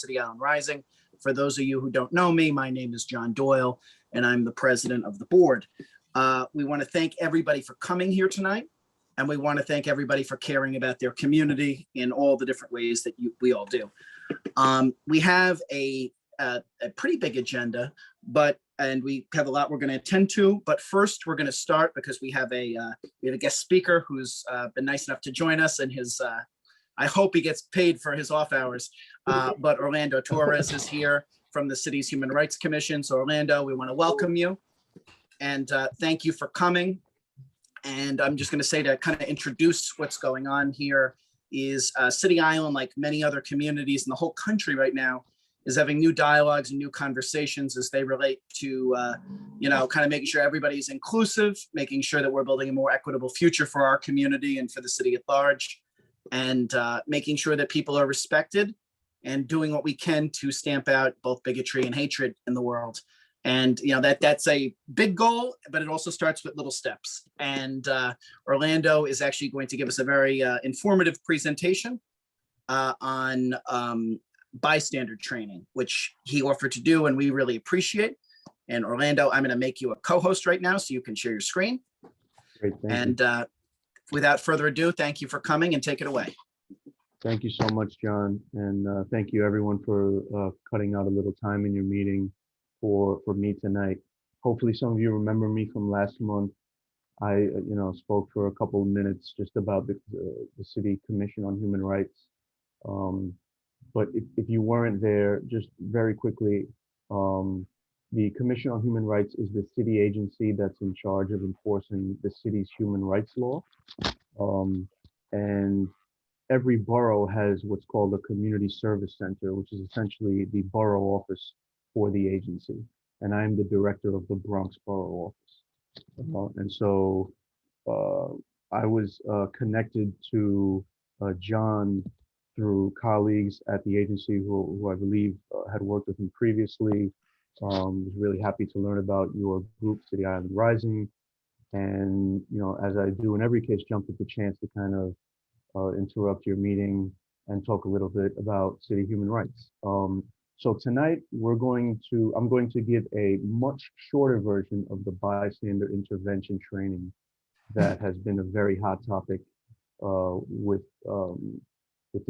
City Island Rising. For those of you who don't know me, my name is John Doyle, and I'm the president of the board. We want to thank everybody for coming here tonight, and we want to thank everybody for caring about their community in all the different ways that we all do. We have a pretty big agenda, and we have a lot we're going to attend to. But first, we're going to start because we have a guest speaker who's been nice enough to join us, and his I hope he gets paid for his off hours. But Orlando Torres is here from the city's Human Rights Commission. So Orlando, we want to welcome you and thank you for coming. And I'm just going to say, to kind of introduce what's going on here, is City Island, like many other communities in the whole country right now, is having new dialogues and new conversations as they relate to, kind of making sure everybody's inclusive, making sure that we're building a more equitable future for our community and for the city at large, and making sure that people are respected and doing what we can to stamp out both bigotry and hatred in the world. And that's a big goal, but it also starts with little steps. And Orlando is actually going to give us a very informative presentation on bystander training, which he offered to do, and we really appreciate. And Orlando, I'm going to make you a co-host right now so you can share your screen. Great, thank you. Without further ado, thank you for coming, and take it away. Thank you so much, John. And thank you everyone for cutting out a little time in your meeting for me tonight. Hopefully some of you remember me from last month. I spoke for a couple of minutes just about the City Commission on Human Rights. But if you weren't there, just very quickly, the Commission on Human Rights is the city agency that's in charge of enforcing the city's human rights law. And every borough has what's called a community service center, which is essentially the borough office for the agency. And I'm the director of the Bronx Borough Office. And so I was connected to John through colleagues at the agency who I believe had worked with him previously. Was really happy to learn about your group, City Island Rising. And, as I do in every case, jumped at the chance to kind of interrupt your meeting and talk a little bit about city human rights. So tonight I'm going to give a much shorter version of the bystander intervention training that has been a very hot topic with the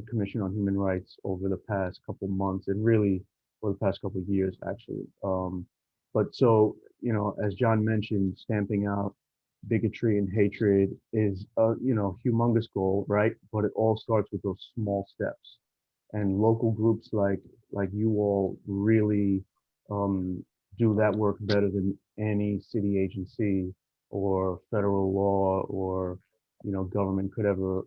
Commission on Human Rights over the past couple months, and really for the past couple of years, actually. But so, as John mentioned, stamping out bigotry and hatred is a humongous goal, right? But it all starts with those small steps. And local groups like you all really do that work better than any city agency or federal law or government could ever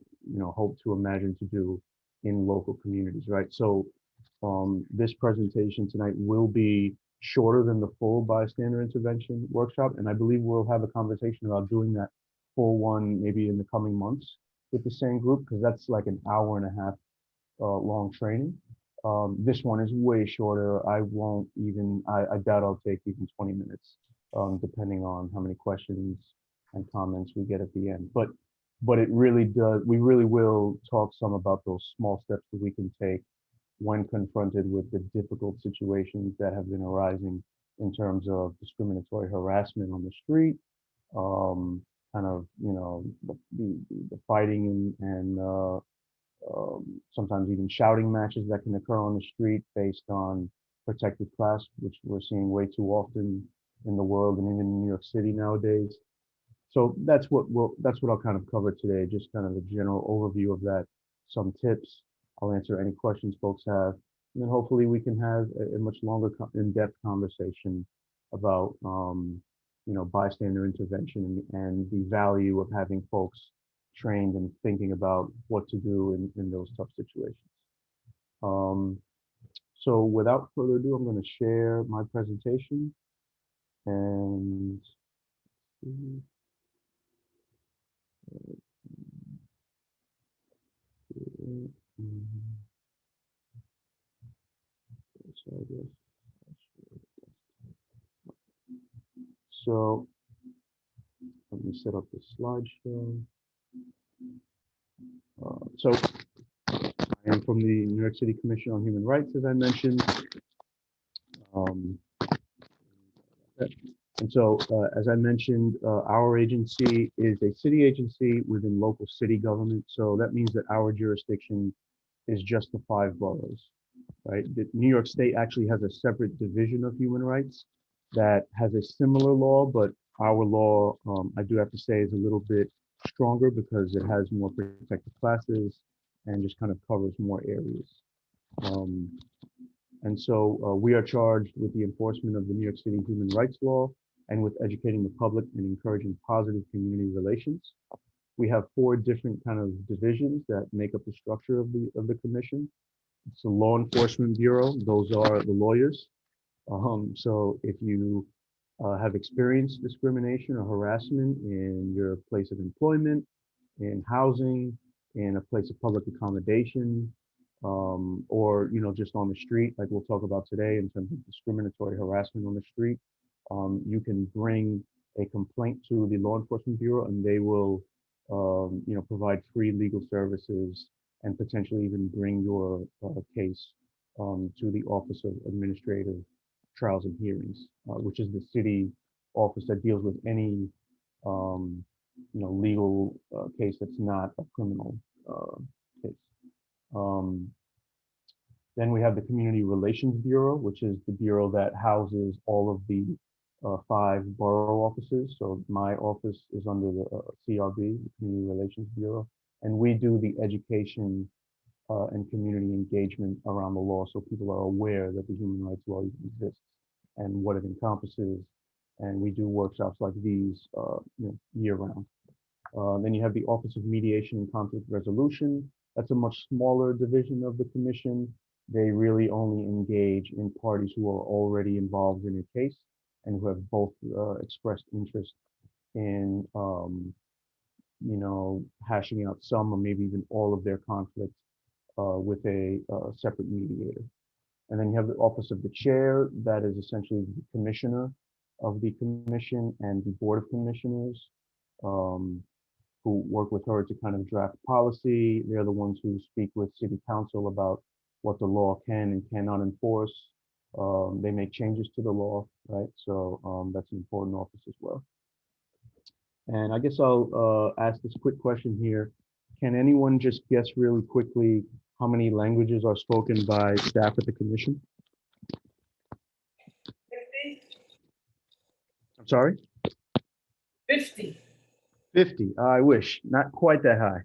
hope to imagine to do in local communities, right? So this presentation tonight will be shorter than the full bystander intervention workshop, and I believe we'll have a conversation about doing that full one maybe in the coming months with the same group, because that's like an hour and a half long training. This one is way shorter. I doubt I'll take even 20 minutes, depending on how many questions and comments we get at the end. But it really does, we really will talk some about those small steps that we can take when confronted with the difficult situations that have been arising in terms of discriminatory harassment on the street, the fighting and sometimes even shouting matches that can occur on the street based on protected class, which we're seeing way too often in the world and even in New York City nowadays. So that's what I'll kind of cover today, just kind of a general overview of that, some tips. I'll answer any questions folks have, and then hopefully we can have a much longer in-depth conversation about bystander intervention and the value of having folks trained and thinking about what to do in those tough situations. So without further ado, I'm going to share my presentation and so let me set up the slideshow. So my I'm from the New York City Commission on Human Rights, as I mentioned. Um, and so, as I mentioned, our agency is a city agency within local city government. So that means that our jurisdiction is just the 5 boroughs, right? New York State actually has a separate division of human rights that has a similar law, but our law, I do have to say, is a little bit stronger because it has more protected classes and just kind of covers more areas. And so we are charged with the enforcement of the New York City human rights law and with educating the public and encouraging positive community relations. We have 4 different kind of divisions that make up the structure of the commission. It's the Law Enforcement Bureau. Those are the lawyers. So if you have experienced discrimination or harassment in your place of employment, in housing, in a place of public accommodation, or just on the street, like we'll talk about today in terms of discriminatory harassment on the street, you can bring a complaint to the Law Enforcement Bureau, and they will provide free legal services and potentially even bring your case to the Office of Administrative Trials and Hearings, which is the city office that deals with any legal case that's not a criminal case. Then we have the Community Relations Bureau, which is the bureau that houses all of the 5 borough offices. So my office is under the CRB, the Community Relations Bureau, and we do the education and community engagement around the law, so people are aware that the human rights law exists and what it encompasses. And we do workshops like these year round. Then you have the Office of Mediation and Conflict Resolution. That's a much smaller division of the commission. They really only engage in parties who are already involved in a case and who have both expressed interest in, hashing out some or maybe even all of their conflicts with a separate mediator. And then you have the Office of the Chair, that is essentially the commissioner of the commission and the Board of Commissioners, who work with her to kind of draft policy. They're the ones who speak with City Council about what the law can and cannot enforce. They make changes to the law, right? So that's an important office as well. And I guess I'll ask this quick question here. Can anyone just guess really quickly how many languages are spoken by staff at the commission? 50. I'm sorry? 50. 50. I wish. Not quite that high.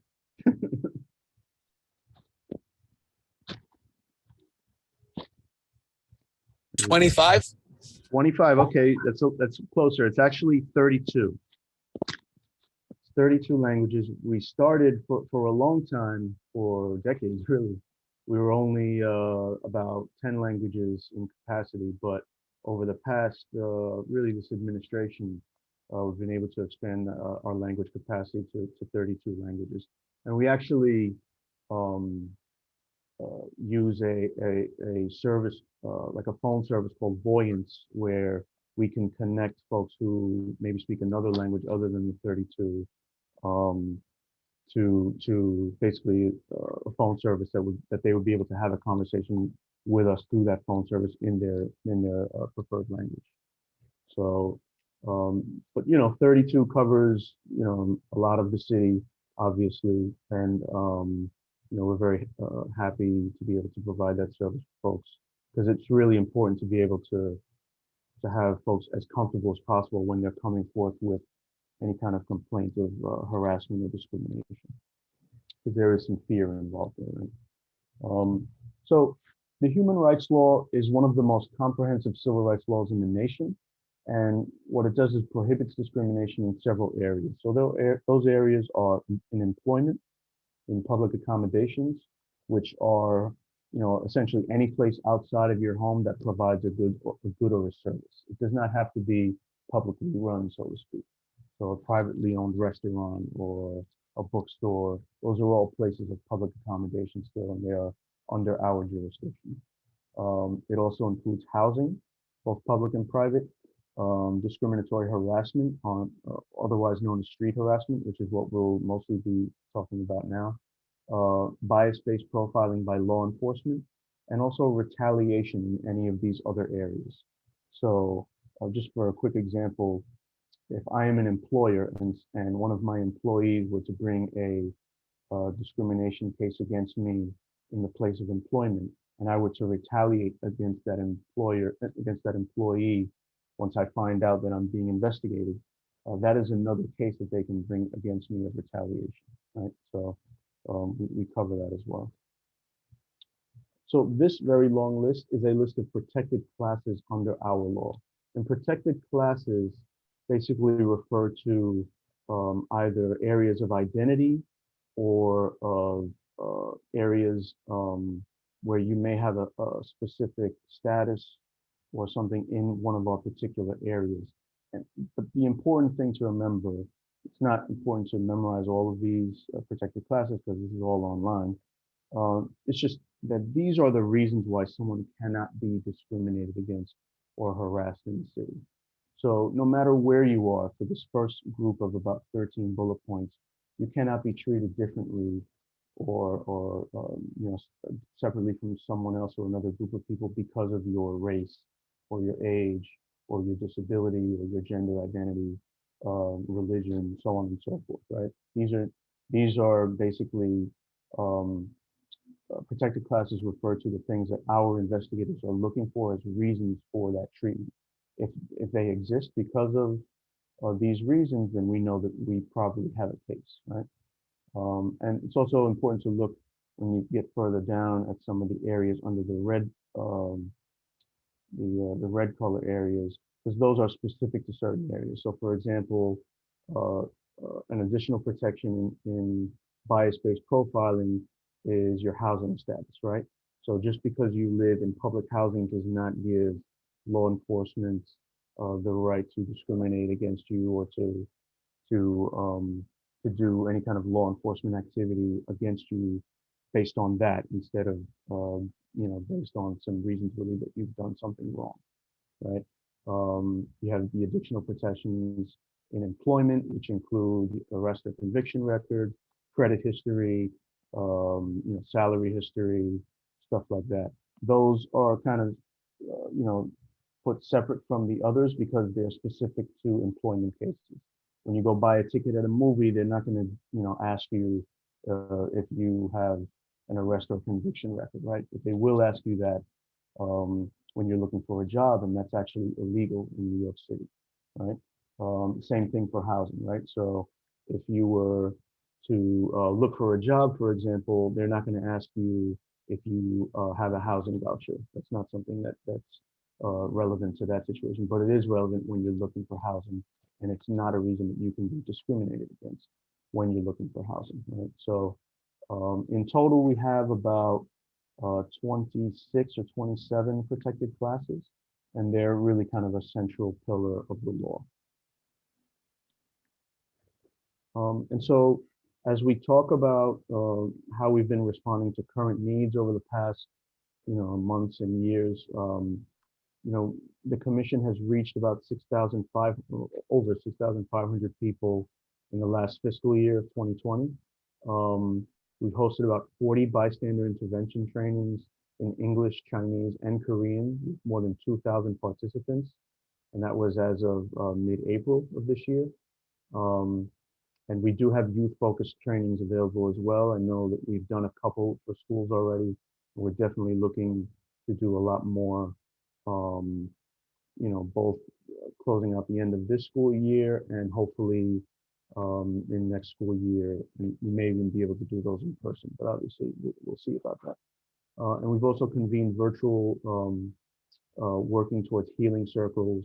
25. 25. Okay, that's closer. It's actually 32. 32 languages. We started for a long time, for decades really. We were only about 10 languages in capacity, but over the past, really this administration, we've been able to expand our language capacity to 32 languages. And we actually use a service, like a phone service called Voyance, where we can connect folks who maybe speak another language other than the 32 to basically a phone service that they would be able to have a conversation with us through that phone service in their preferred language. So, but 32 covers a lot of the city, obviously, and we're very happy to be able to provide that service for folks, because it's really important to be able to have folks as comfortable as possible when they're coming forth with any kind of complaint of harassment or discrimination, because there is some fear involved there. Right? So the human rights law is one of the most comprehensive civil rights laws in the nation. And what it does is prohibits discrimination in several areas. So those areas are in employment, in public accommodations, which are essentially any place outside of your home that provides a good or a service. It does not have to be publicly run, so to speak. So a privately owned restaurant or a bookstore, those are all places of public accommodation still, and they are under our jurisdiction. It also includes housing, both public and private, discriminatory harassment, otherwise known as street harassment, which is what we'll mostly be talking about now, bias-based profiling by law enforcement, and also retaliation in any of these other areas. So just for a quick example, if I am an employer and one of my employees were to bring a discrimination case against me in the place of employment, and I were to retaliate against that employee, once I find out that I'm being investigated, that is another case that they can bring against me of retaliation, right? So we cover that as well. So this very long list is a list of protected classes under our law. And protected classes basically refer to either areas of identity or of areas where you may have a specific status or something in one of our particular areas. But the important thing to remember, it's not important to memorize all of these protected classes because this is all online. It's just that these are the reasons why someone cannot be discriminated against or harassed in the city. So no matter where you are, for this first group of about 13 bullet points, you cannot be treated differently or separately from someone else or another group of people because of your race or your age or your disability or your gender identity, religion, so on and so forth, right? These are basically protected classes refer to the things that our investigators are looking for as reasons for that treatment. If they exist because of these reasons, then we know that we probably have a case, right? And it's also important to look when you get further down at some of the areas under the red, the red color areas, because those are specific to certain areas. So, for example, an additional protection in bias-based profiling is your housing status, right? So just because you live in public housing does not give law enforcement the right to discriminate against you or to do any kind of law enforcement activity against you based on that instead of based on some reason to believe that you've done something wrong, right? You have the additional protections in employment, which include arrest or conviction record, credit history, salary history, stuff like that. Those are kind of, put separate from the others because they're specific to employment cases. When you go buy a ticket at a movie, they're not going to, ask you if you have an arrest or conviction record, right? But they will ask you that when you're looking for a job, and that's actually illegal in New York City, right? Same thing for housing, right? So if you were to look for a job, for example, they're not going to ask you if you have a housing voucher. That's not something that's relevant to that situation, but it is relevant when you're looking for housing, and it's not a reason that you can be discriminated against when you're looking for housing, right? So in total, we have about 26 or 27 protected classes, and they're really kind of a central pillar of the law. And so as we talk about how we've been responding to current needs over the past, months and years, the commission has reached about over 6,500 people in the last fiscal year of 2020. We've hosted about 40 bystander intervention trainings in English, Chinese, and Korean with more than 2,000 participants. And that was as of mid-April of this year. And we do have youth-focused trainings available as well. I know that we've done a couple for schools already. We're definitely looking to do a lot more, both closing out the end of this school year and hopefully in next school year, we may even be able to do those in person, but obviously we'll see about that. And we've also convened virtual working towards healing circles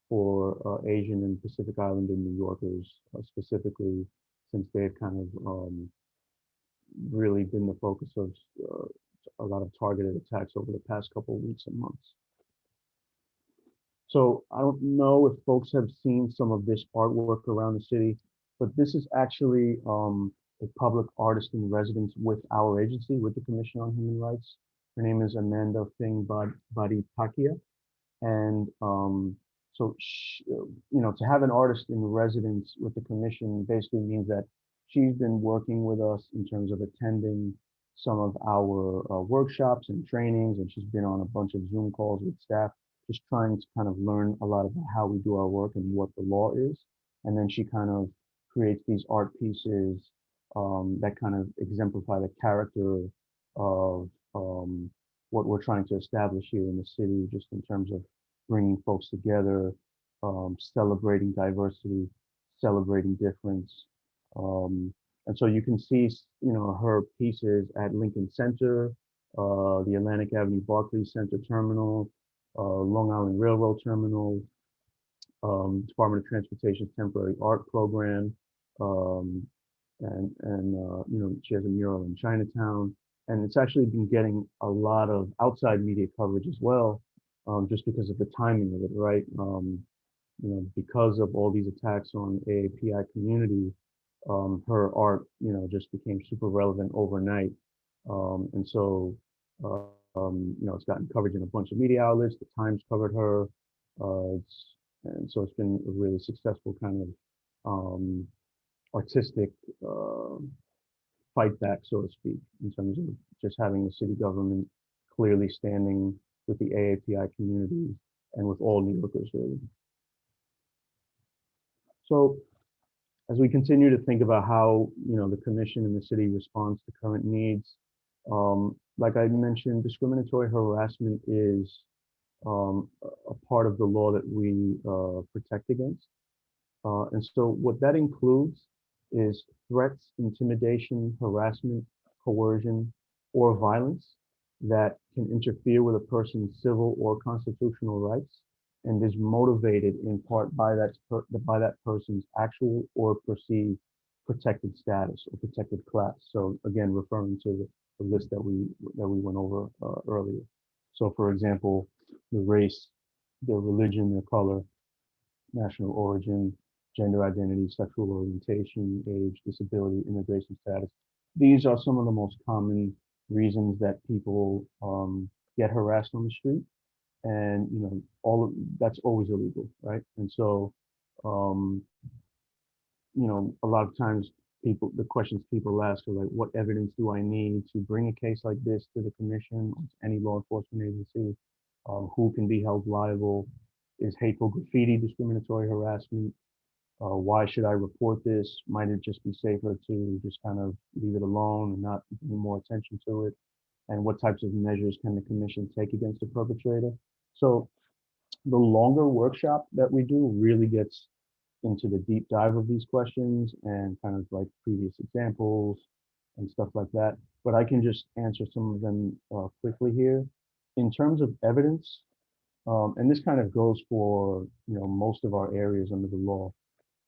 for Asian and Pacific Islander New Yorkers, specifically since they've kind of really been the focus of a lot of targeted attacks over the past couple of weeks and months. So I don't know if folks have seen some of this artwork around the city, but this is actually a public artist in residence with our agency, with the Commission on Human Rights. Her name is Amanda Singh Badipakia. And so, to have an artist in residence with the commission basically means that she's been working with us in terms of attending some of our workshops and trainings, and she's been on a bunch of Zoom calls with staff, just trying to kind of learn a lot about how we do our work and what the law is. And then she kind of creates these art pieces that kind of exemplify the character of what we're trying to establish here in the city, just in terms of bringing folks together, celebrating diversity, celebrating difference. And so you can see, her pieces at Lincoln Center, the Atlantic Avenue Barclays Center Terminal, Long Island Railroad Terminal, Department of Transportation's Temporary Art Program, and she has a mural in Chinatown, and it's actually been getting a lot of outside media coverage as well, just because of the timing of it, right? Because of all these attacks on AAPI community, her art, just became super relevant overnight. And so, it's gotten coverage in a bunch of media outlets. The Times covered her. And so it's been a really successful kind of artistic fight back, so to speak, in terms of just having the city government clearly standing with the AAPI community and with all New Yorkers, really. So as we continue to think about how, the commission and the city responds to current needs, like I mentioned, discriminatory harassment is a part of the law that we protect against. And so what that includes is threats, intimidation, harassment, coercion, or violence that can interfere with a person's civil or constitutional rights and is motivated in part by that person's actual or perceived protected status or protected class. So again, referring to the list that we went over earlier. So for example, the race, their religion, their color, national origin, gender identity, sexual orientation, age, disability, immigration status. These are some of the most common reasons that people get harassed on the street. And, that's always illegal, right? And so, a lot of times the questions people ask are like, what evidence do I need to bring a case like this to the commission or to any law enforcement agency? Who can be held liable? Is hateful graffiti discriminatory harassment? Why should I report this? Might it just be safer to just kind of leave it alone and not pay more attention to it? And what types of measures can the commission take against the perpetrator? So the longer workshop that we do really gets into the deep dive of these questions and kind of like previous examples and stuff like that. But I can just answer some of them quickly here. In terms of evidence, and this kind of goes for most of our areas under the law,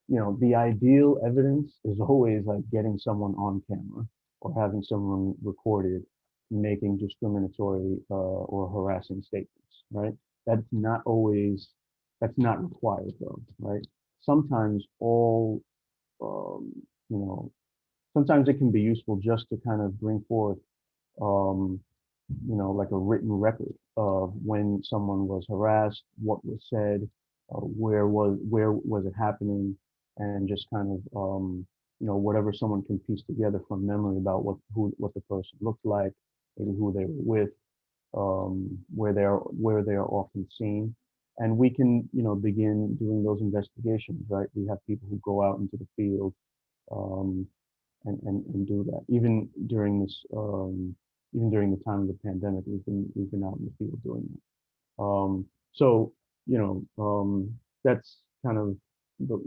the ideal evidence is always like getting someone on camera or having someone recorded making discriminatory or harassing statements, right? That's not required though, right? Sometimes sometimes it can be useful just to kind of bring forth, like a written record of when someone was harassed, what was said, where was it happening, and just kind of, whatever someone can piece together from memory about what the person looked like, maybe who they were with, where they are often seen. And we can, begin doing those investigations, right? We have people who go out into the field and do that. Even during the time of the pandemic, we've been out in the field doing that. So, that's kind of the,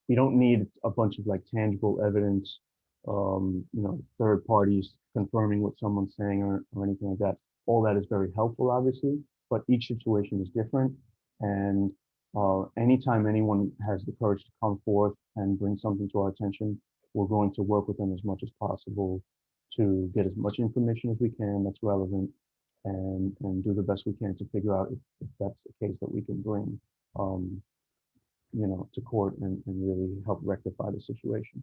we don't need a bunch of like tangible evidence, third parties confirming what someone's saying or anything like that. All that is very helpful, obviously, but each situation is different. And anytime anyone has the courage to come forth and bring something to our attention, we're going to work with them as much as possible to get as much information as we can that's relevant and do the best we can to figure out if that's the case that we can bring, to court and really help rectify the situation.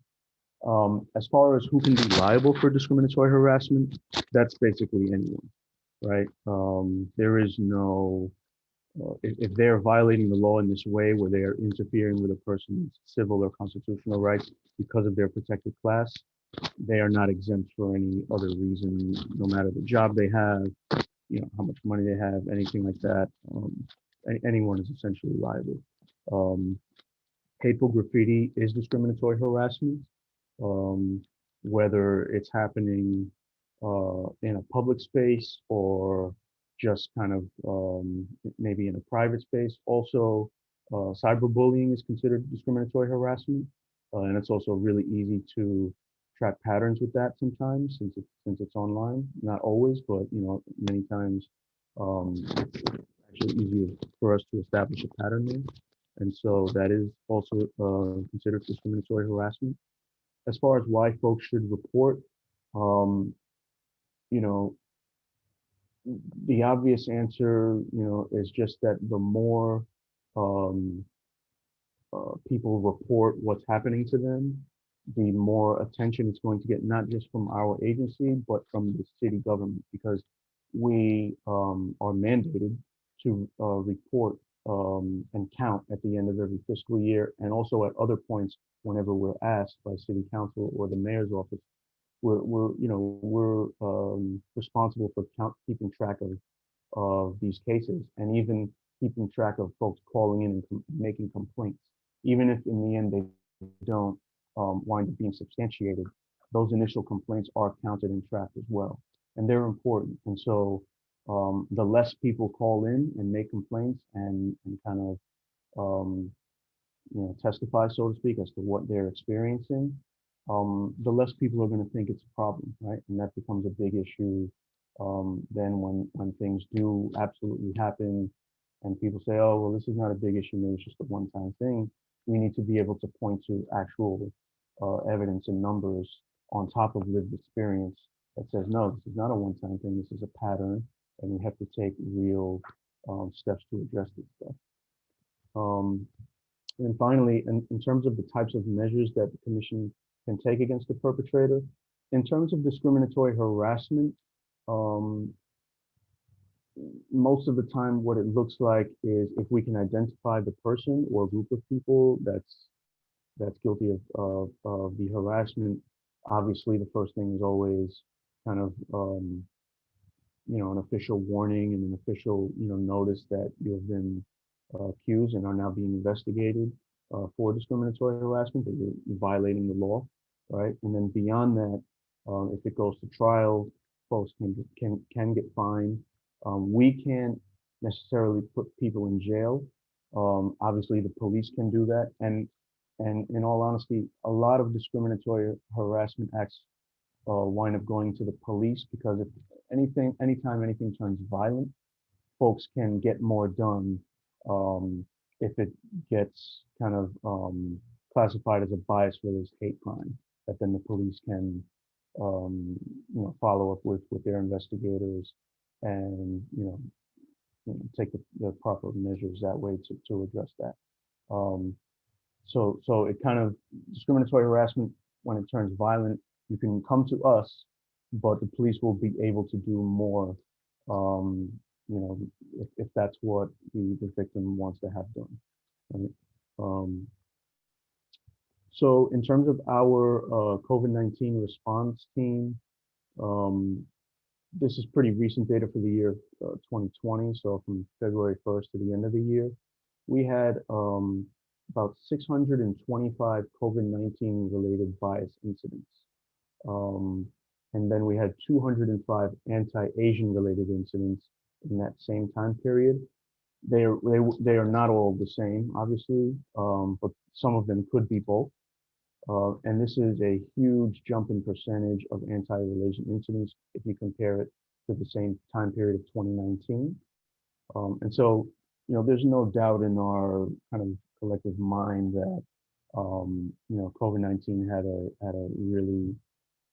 As far as who can be liable for discriminatory harassment, that's basically anyone, right? There is no if they're violating the law in this way, where they are interfering with a person's civil or constitutional rights because of their protected class, they are not exempt for any other reason, no matter the job they have, how much money they have, anything like that. Anyone is essentially liable. Um, Hateful graffiti is discriminatory harassment, um, whether it's happening in a public space or just kind of maybe in a private space. Also, cyberbullying is considered discriminatory harassment, and it's also really easy to track patterns with that sometimes, since it's online. Not always, but many times it's actually easier for us to establish a pattern there. And so that is also considered discriminatory harassment. As far as why folks should report, um, you know, the obvious answer, is just that the more um, people report what's happening to them, the more attention it's going to get, not just from our agency, but from the city government, because we are mandated to report and count at the end of every fiscal year, and also at other points whenever we're asked by city council or the mayor's office. We're responsible for keeping track of these cases, and even keeping track of folks calling in and making complaints, even if in the end they don't wind up being substantiated. Those initial complaints are counted and tracked as well, and they're important. And so the less people call in and make complaints and kind of testify, so to speak, as to what they're experiencing, the less people are going to think it's a problem, right? And that becomes a big issue then when things do absolutely happen and people say, oh, well, this is not a big issue, maybe it's just a one-time thing. We need to be able to point to actual evidence and numbers on top of lived experience that says, no, this is not a one-time thing, this is a pattern, and we have to take real steps to address this stuff. And finally, in terms of the types of measures that the commission can take against the perpetrator, in terms of discriminatory harassment, most of the time what it looks like is if we can identify the person or group of people that's guilty of the harassment. Obviously, the first thing is always kind of an official warning and an official notice that you have been accused and are now being investigated for discriminatory harassment, that you're violating the law, right? And then beyond that, if it goes to trial, folks can get fined. We can't necessarily put people in jail. Obviously, the police can do that, and in all honesty, a lot of discriminatory harassment acts wind up going to the police, because if anytime anything turns violent, folks can get more done if it gets kind of classified as a bias-related hate crime, that then the police can follow up with their investigators and take the proper measures that way to address that. So it kind of, discriminatory harassment, when it turns violent, you can come to us, but the police will be able to do more, if that's what the victim wants to have done. Right? So in terms of our COVID-19 response team, this is pretty recent data for the year 2020. So from February 1st to the end of the year, we had about 625 COVID-19 related bias incidents. And then we had 205 anti-Asian related incidents in that same time period. They are not all the same, obviously, but some of them could be both. And this is a huge jump in percentage of anti-Malaysian incidents if you compare it to the same time period of 2019. And so, there's no doubt in our kind of collective mind that, COVID-19 had a really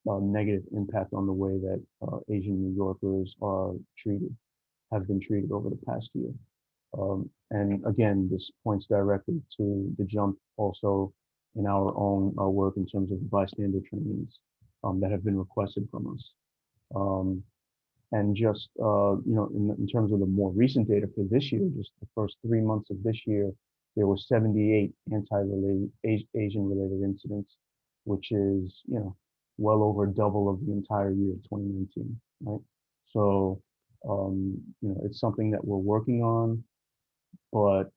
negative impact on the way that Asian New Yorkers have been treated over the past year. And again, this points directly to the jump also in our own work in terms of bystander trainings that have been requested from us. And just, in terms of the more recent data for this year, just the first 3 months of this year, there were 78 anti-related, Asian-related incidents, which is, well over double of the entire year of 2019, right? So, it's something that we're working on, but,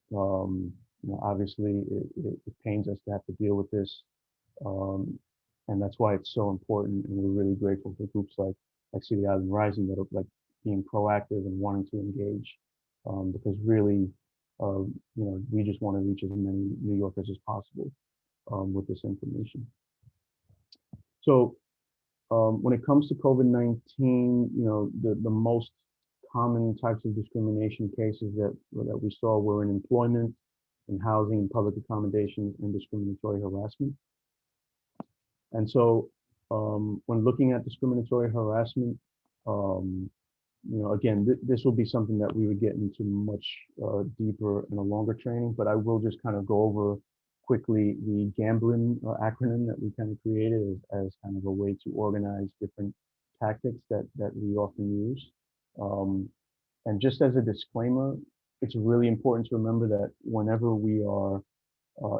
obviously it pains us to have to deal with this. And that's why it's so important. And we're really grateful for groups like City Island Rising that are like being proactive and wanting to engage, because really, we just want to reach as many New Yorkers as possible with this information. So when it comes to COVID-19, the most common types of discrimination cases that we saw were in employment, in housing, and public accommodations, and discriminatory harassment. And so when looking at discriminatory harassment, again, this will be something that we would get into much deeper in a longer training, but I will just kind of go over quickly the gambling acronym that we kind of created as kind of a way to organize different tactics that we often use. And just as a disclaimer, it's really important to remember that whenever we are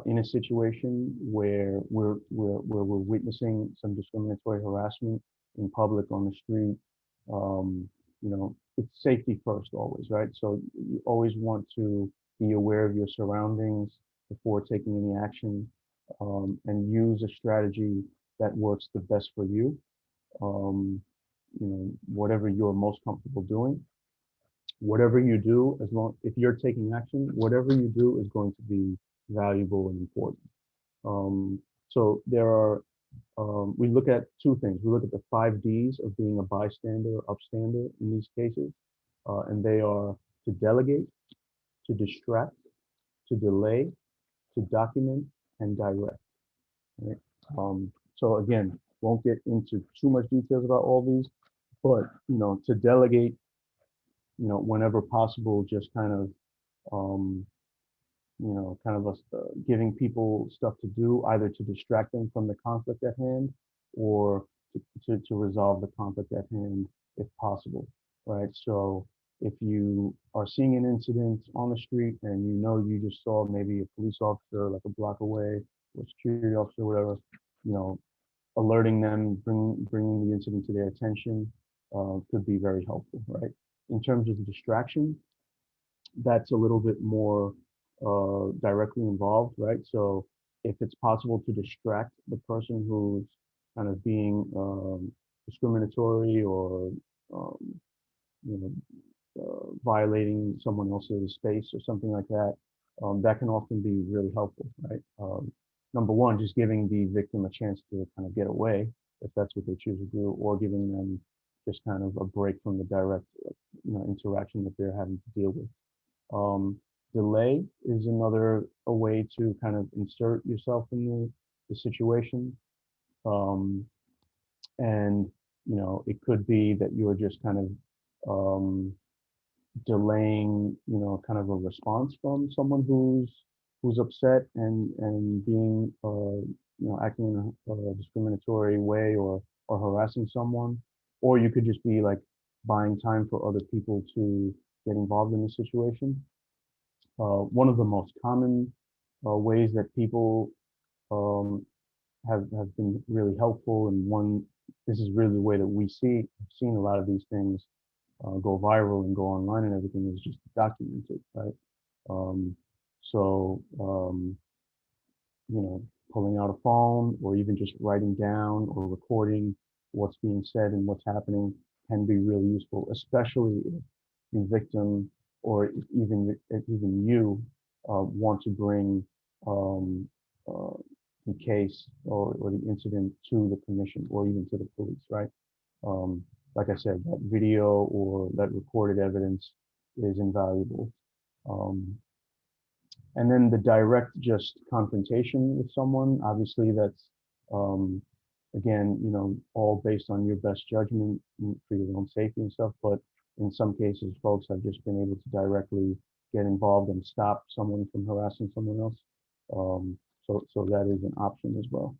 in a situation where we're witnessing some discriminatory harassment in public, on the street, it's safety first always, right? So you always want to be aware of your surroundings before taking any action, and use a strategy that works the best for you. Whatever you're most comfortable doing, whatever you do, if you're taking action, whatever you do is going to be valuable and important. So there are, we look at two things. We look at the 5 Ds of being a bystander or upstander in these cases, and they are to delegate, to distract, to delay, to document, and direct. Right? So again, won't get into too much details about all these, but to delegate, whenever possible, just kind of giving people stuff to do, either to distract them from the conflict at hand or to resolve the conflict at hand if possible, right? So if you are seeing an incident on the street and you just saw maybe a police officer like a block away, or a security officer, whatever, alerting them, bringing the incident to their attention could be very helpful, right? In terms of distraction, that's a little bit more directly involved, right? So if it's possible to distract the person who's kind of being discriminatory or violating someone else's space or something like that, that can often be really helpful, right? Number one, just giving the victim a chance to kind of get away, if that's what they choose to do, or giving them just kind of a break from the direct interaction that they're having to deal with. Delay is another a way to kind of insert yourself in the situation. And, it could be that you're just kind of delaying, kind of a response from someone who's upset and being, acting in a discriminatory way or harassing someone. Or you could just be like buying time for other people to get involved in the situation. One of the most common ways that people have been really helpful, and this is really the way that we've seen a lot of these things go viral and go online and everything, is just documented, right? So pulling out a phone or even just writing down or recording what's being said and what's happening can be really useful, especially if the victim or even you want to bring the case or the incident to the commission or even to the police, right? Like I said, that video or that recorded evidence is invaluable. And then the direct just confrontation with someone, obviously that's, again, all based on your best judgment for your own safety and stuff. But in some cases, folks have just been able to directly get involved and stop someone from harassing someone else. So that is an option as well.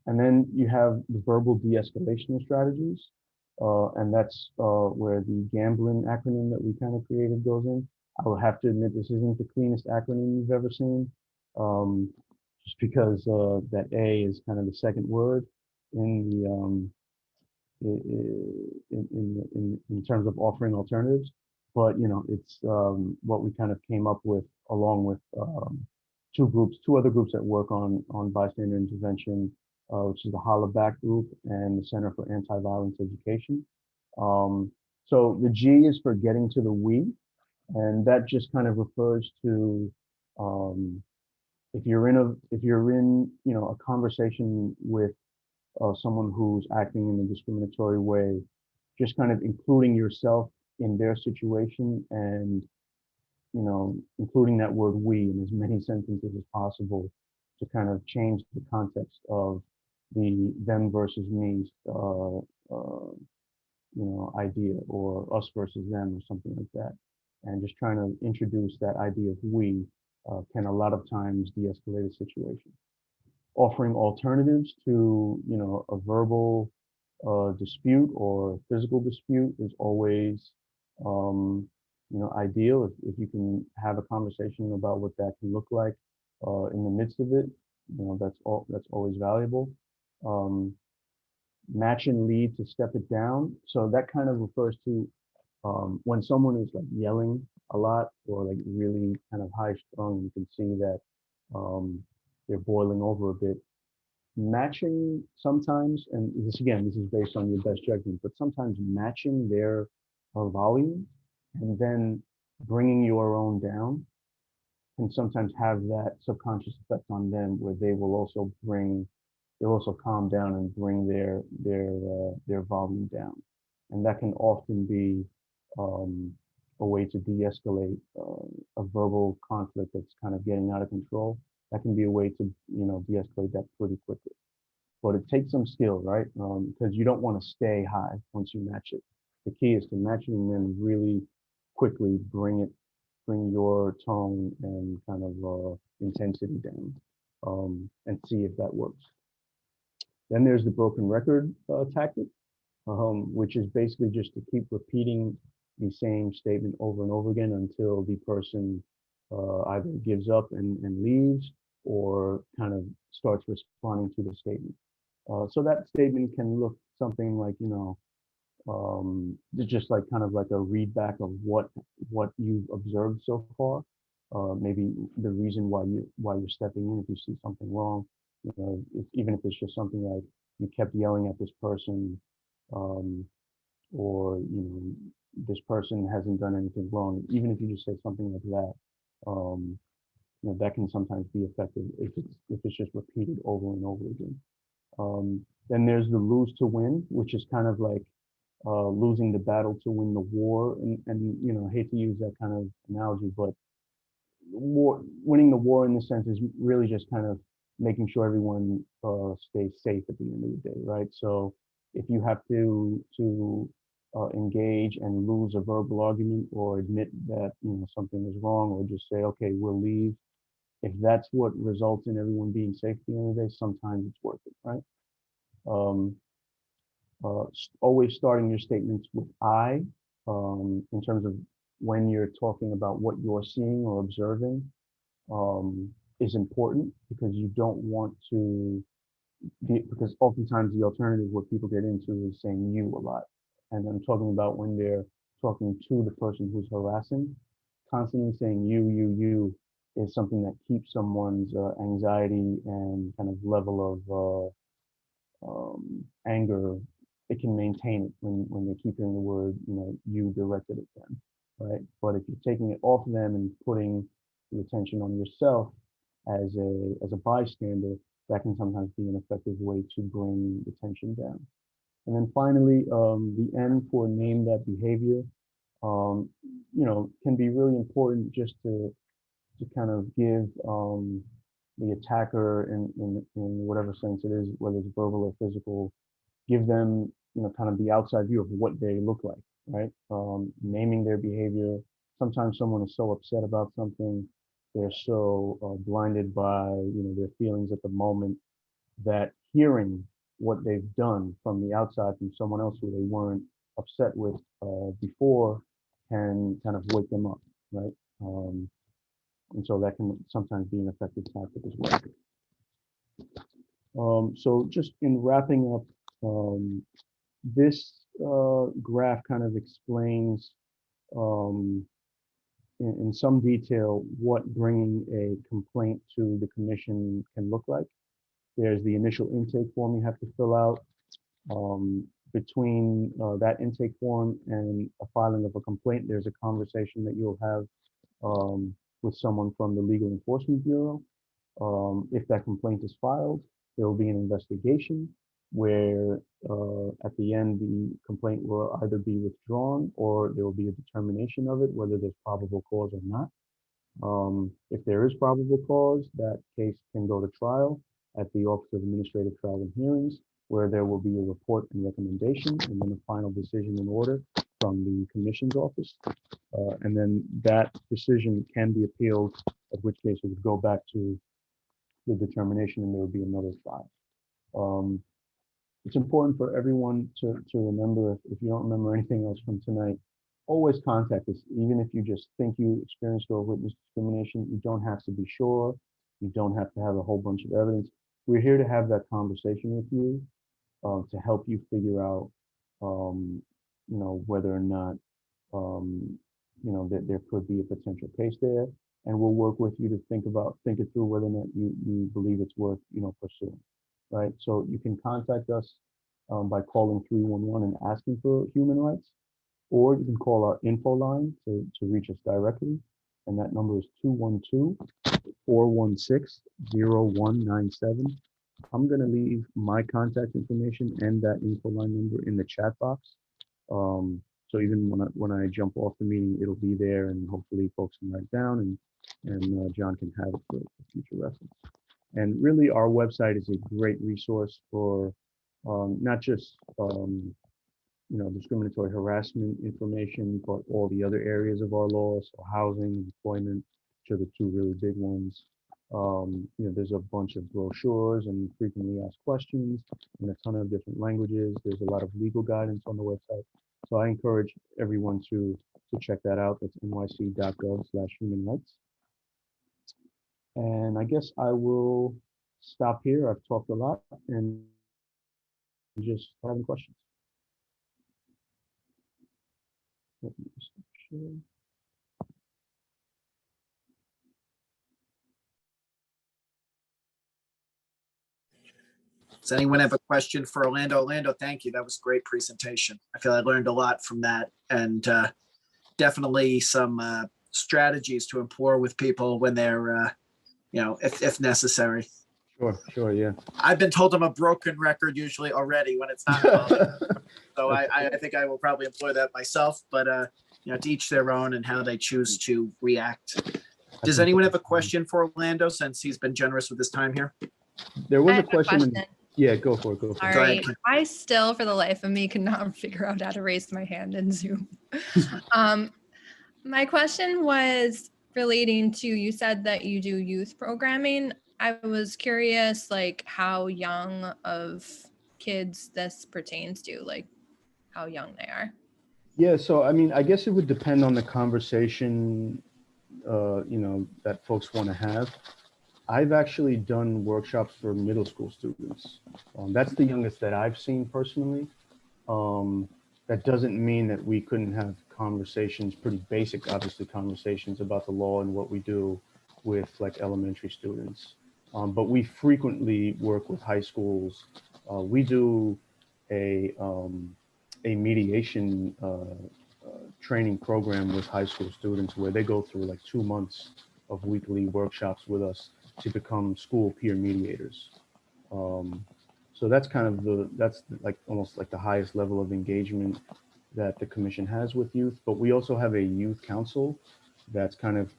And then you have the verbal de-escalation strategies. and that's where the gambling acronym that we kind of created goes in. I will have to admit this isn't the cleanest acronym you've ever seen, um, just because that A is kind of the second word in the in terms of offering alternatives. But you know, it's what we kind of came up with along with two other groups that work on bystander intervention, which is the Hollaback Group and the Center for Anti-Violence Education. So the G is for getting to the we, and that just kind of refers to if you're in you know a conversation with someone who's acting in a discriminatory way, just kind of including yourself in their situation and you know including that word we in as many sentences as possible to kind of change the context of the them versus me you know idea, or us versus them or something like that, and just trying to introduce that idea of we can a lot of times de-escalate a situation. Offering alternatives to you know a verbal dispute or physical dispute is always you know ideal if you can have a conversation about what that can look like in the midst of it. You know that's always valuable. um, Match and lead to step it down, so that kind of refers to when someone is like yelling a lot or like really kind of high strung. You can see that they're boiling over a bit. Matching sometimes, and this again, this is based on your best judgment, but sometimes matching their volume and then bringing your own down can sometimes have that subconscious effect on them, where they'll also calm down and bring their volume down, and that can often be um, a way to de-escalate a verbal conflict that's kind of getting out of control. That can be a way to you know de-escalate that pretty quickly, but it takes some skill, right? Because you don't want to stay high once you match it. The key is to match it and then really quickly bring your tone and kind of intensity down, and see if that works. Then there's the broken record tactic, which is basically just to keep repeating the same statement over and over again until the person either gives up and leaves, or kind of starts responding to the statement. So that statement can look something like, you know, just like kind of like a read back of what you've observed so far. Maybe the reason why you're stepping in if you see something wrong. You know, even if it's just something like you kept yelling at this person, um, or you know this person hasn't done anything wrong. Even if you just say something like that, you know that can sometimes be effective if it's just repeated over and over again. Then there's the lose to win, which is kind of like losing the battle to win the war. And you know, I hate to use that kind of analogy, but winning the war in this sense is really just kind of making sure everyone stays safe at the end of the day, right? So if you have to engage and lose a verbal argument, or admit that you know something is wrong, or just say, okay, we'll leave. If that's what results in everyone being safe at the end of the day, sometimes it's worth it, right? Um, Always starting your statements with I, in terms of when you're talking about what you're seeing or observing, is important, because you don't want to because oftentimes the alternative what people get into is saying you a lot. And I'm talking about when they're talking to the person who's harassing. Constantly saying you is something that keeps someone's anxiety and kind of level of anger. It can maintain it when they keep hearing the word, you know, you directed at them, right? But if you're taking it off them and putting the attention on yourself as a bystander, that can sometimes be an effective way to bring the tension down. And then finally, the N for name that behavior, you know, can be really important just to kind of give the attacker in whatever sense it is, whether it's verbal or physical, give them, you know, kind of the outside view of what they look like, right? Naming their behavior. Sometimes someone is so upset about something, they're so blinded by, you know, their feelings at the moment, that hearing what they've done from the outside, from someone else who they weren't upset with before, can kind of wake them up, right? And so that can sometimes be an effective tactic as well. So just in wrapping up, this graph kind of explains in some detail what bringing a complaint to the commission can look like. There's the initial intake form you have to fill out. Between that intake form and a filing of a complaint, there's a conversation that you'll have with someone from the Legal Enforcement Bureau. If that complaint is filed, there will be an investigation where at the end, the complaint will either be withdrawn or there will be a determination of it, whether there's probable cause or not. If there is probable cause, that case can go to trial at the Office of Administrative Trial and Hearings, where there will be a report and recommendation, and then a final decision and order from the Commission's office. And then that decision can be appealed, at which case it would go back to the determination and there would be another trial. It's important for everyone to remember, if you don't remember anything else from tonight, always contact us. Even if you just think you experienced or witnessed discrimination, you don't have to be sure. You don't have to have a whole bunch of evidence. We're here to have that conversation with you to help you figure out, whether or not, that there could be a potential case there. And we'll work with you to think it through whether or not you believe it's worth, pursuing, right? So you can contact us by calling 311 and asking for human rights, or you can call our info line to reach us directly. And that number is 212-416-0197. I'm going to leave my contact information and that info line number in the chat box. So even when I jump off the meeting, it'll be there, and hopefully folks can write down and John can have it for future reference. And really, our website is a great resource for not just discriminatory harassment information, but all the other areas of our law, so housing, employment, which are the two really big ones. There's a bunch of brochures and frequently asked questions in a ton of different languages. There's a lot of legal guidance on the website. So I encourage everyone to check that out. That's nyc.gov/human rights. And I guess I will stop here. I've talked a lot and just having questions. Let me just share. Does anyone have a question for Orlando? Orlando, thank you. That was a great presentation. I feel I learned a lot from that, and definitely some strategies to employ with people when they're, if necessary. Sure, yeah. I've been told I'm a broken record usually already when it's not involved. So I think I will probably employ that myself, but to each their own and how they choose to react. Does anyone have a question for Orlando, since he's been generous with his time here? There was I a have question. Yeah, go for it. All Go right. ahead. I still, for the life of me, cannot figure out how to raise my hand in Zoom. My question was relating to, you said that you do youth programming. I was curious, how young of kids this pertains to, how young they are. Yeah, so I guess it would depend on the conversation, that folks want to have. I've actually done workshops for middle school students. That's the youngest that I've seen personally. That doesn't mean that we couldn't have conversations, pretty basic, obviously, conversations about the law and what we do with elementary students. But we frequently work with high schools. We do a mediation training program with high school students where they go through 2 months of weekly workshops with us to become school peer mediators. So that's kind of almost the highest level of engagement that the commission has with youth. But we also have a youth council that's kind of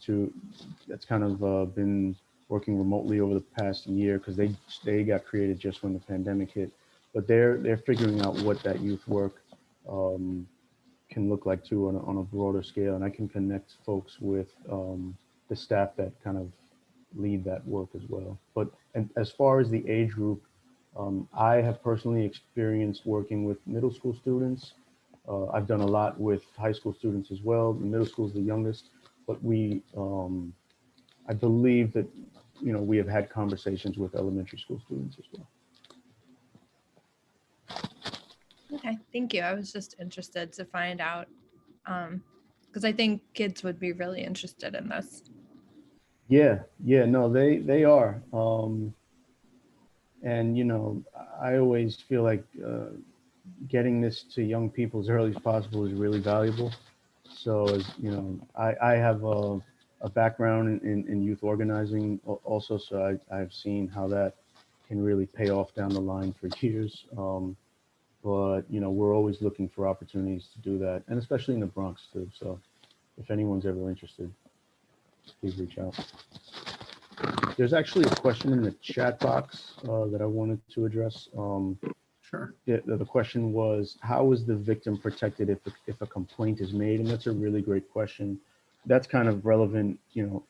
been working remotely over the past year, because they got created just when the pandemic hit. But they're figuring out what that youth work can look like too on a broader scale, and I can connect folks with the staff that kind of lead that work as well. But as far as the age group, I have personally experienced working with middle school students. I've done a lot with high school students as well. The middle school is the youngest, but I believe that, we have had conversations with elementary school students as well. Okay, thank you. I was just interested to find out because I think kids would be really interested in this. Yeah, yeah, no, they are. And, I always feel like getting this to young people as early as possible is really valuable. So, as you know, I have a background in youth organizing also, so I've seen how that can really pay off down the line for years. But, we're always looking for opportunities to do that, and especially in the Bronx too. So if anyone's ever interested, please reach out. There's actually a question in the chat box that I wanted to address. Sure. The question was, how is the victim protected if a complaint is made? And that's a really great question. That's kind of relevant,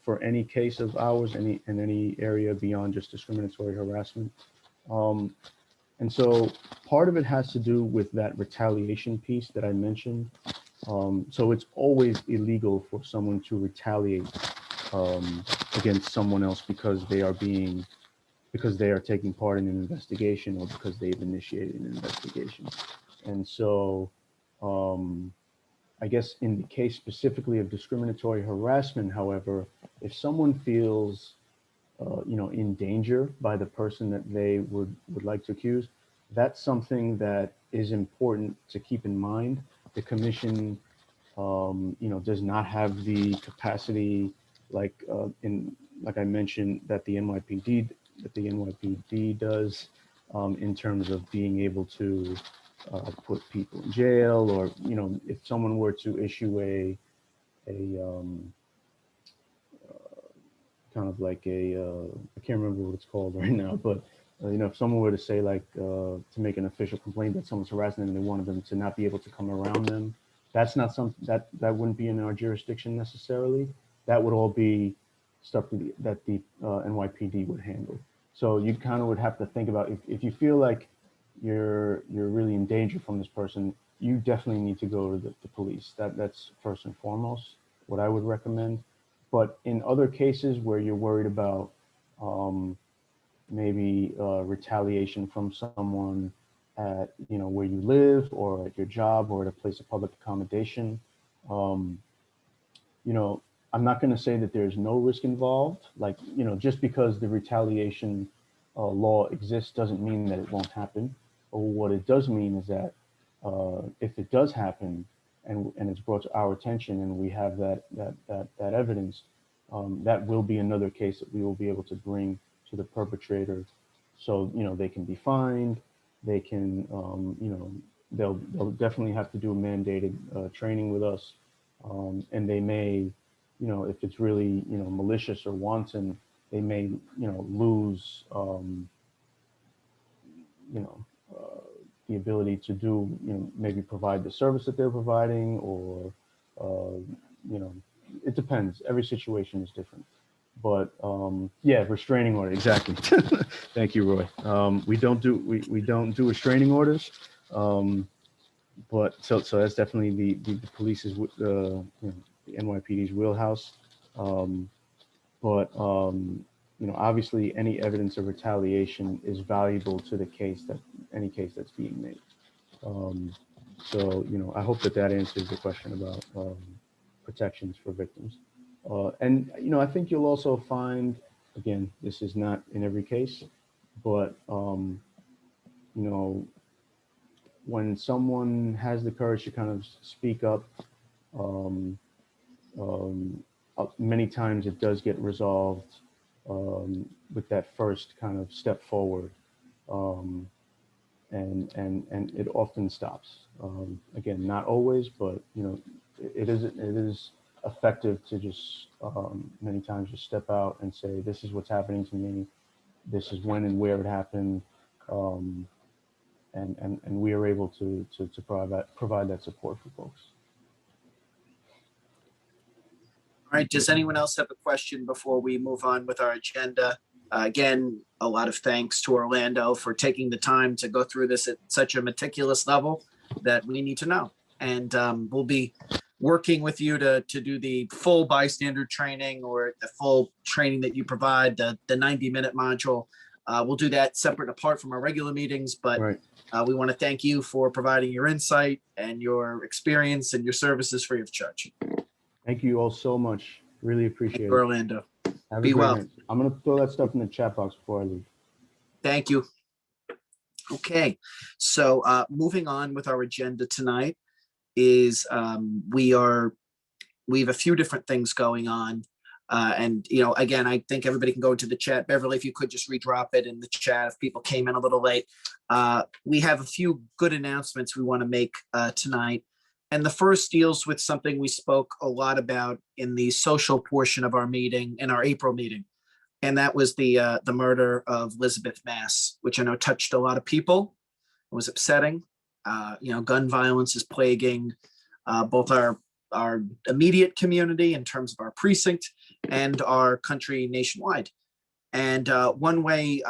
for any case of ours, in any area beyond just discriminatory harassment. And so part of it has to do with that retaliation piece that I mentioned. So it's always illegal for someone to retaliate against someone else because they are taking part in an investigation or because they've initiated an investigation. And so I guess in the case specifically of discriminatory harassment, however, if someone feels in danger by the person that they would like to accuse, that's something that is important to keep in mind. The commission does not have the capacity like like I mentioned that the NYPD does in terms of being able to put people in jail, or if someone were to issue a kind of like I can't remember what it's called right now, but if someone were to say like to make an official complaint that someone's harassing them and they wanted them to not be able to come around them, that's not something that wouldn't be in our jurisdiction necessarily. That would all be stuff that the NYPD would handle. So you kind of would have to think about if you feel like you're really in danger from this person, you definitely need to go to the police. That's first and foremost what I would recommend. But in other cases where you're worried about maybe retaliation from someone at where you live or at your job or at a place of public accommodation, I'm not going to say that there's no risk involved. Like just because the retaliation law exists doesn't mean that it won't happen. But what it does mean is that if it does happen and it's brought to our attention and we have that evidence, that will be another case that we will be able to bring to the perpetrator. So they can be fined. They can they'll definitely have to do mandated training with us, and they may if it's really malicious or wanton, they may lose the ability to do maybe provide the service that they're providing, or it depends. Every situation is different. But yeah, restraining order, exactly. Thank you, Roy. We don't do restraining orders, but so that's definitely the police's the NYPD's wheelhouse. But obviously any evidence of retaliation is valuable to the case any case that's being made. So I hope that answers the question about protections for victims. And I think you'll also find, again, this is not in every case, but when someone has the courage to kind of speak up, many times it does get resolved with that first kind of step forward, and it often stops. Again, not always, but it is effective to just many times just step out and say, this is what's happening to me, this is when and where it happened, and we are able to provide that support for folks. All right, does anyone else have a question before we move on with our agenda? Again, a lot of thanks to Orlando for taking the time to go through this at such a meticulous level that we need to know. And we'll be working with you to do the full bystander training or the full training that you provide, the 90-minute module. We'll do that separate and apart from our regular meetings, but Right. we want to thank you for providing your insight and your experience and your services free of charge. Thank you all so much. Really appreciate it. Orlando. Have a Be great well. night. I'm going to throw that stuff in the chat box before I leave. Thank you. Okay, so moving on with our agenda tonight is we have a few different things going on. And, you know, again, I think everybody can go into the chat. Beverly, if you could just redrop it in the chat if people came in a little late. We have a few good announcements we want to make tonight. And the first deals with something we spoke a lot about in the social portion of our meeting, in our April meeting. And that was the murder of Elizabeth Mass, which I know touched a lot of people. It was upsetting. You know, gun violence is plaguing both our immediate community in terms of our precinct and our country nationwide. And one way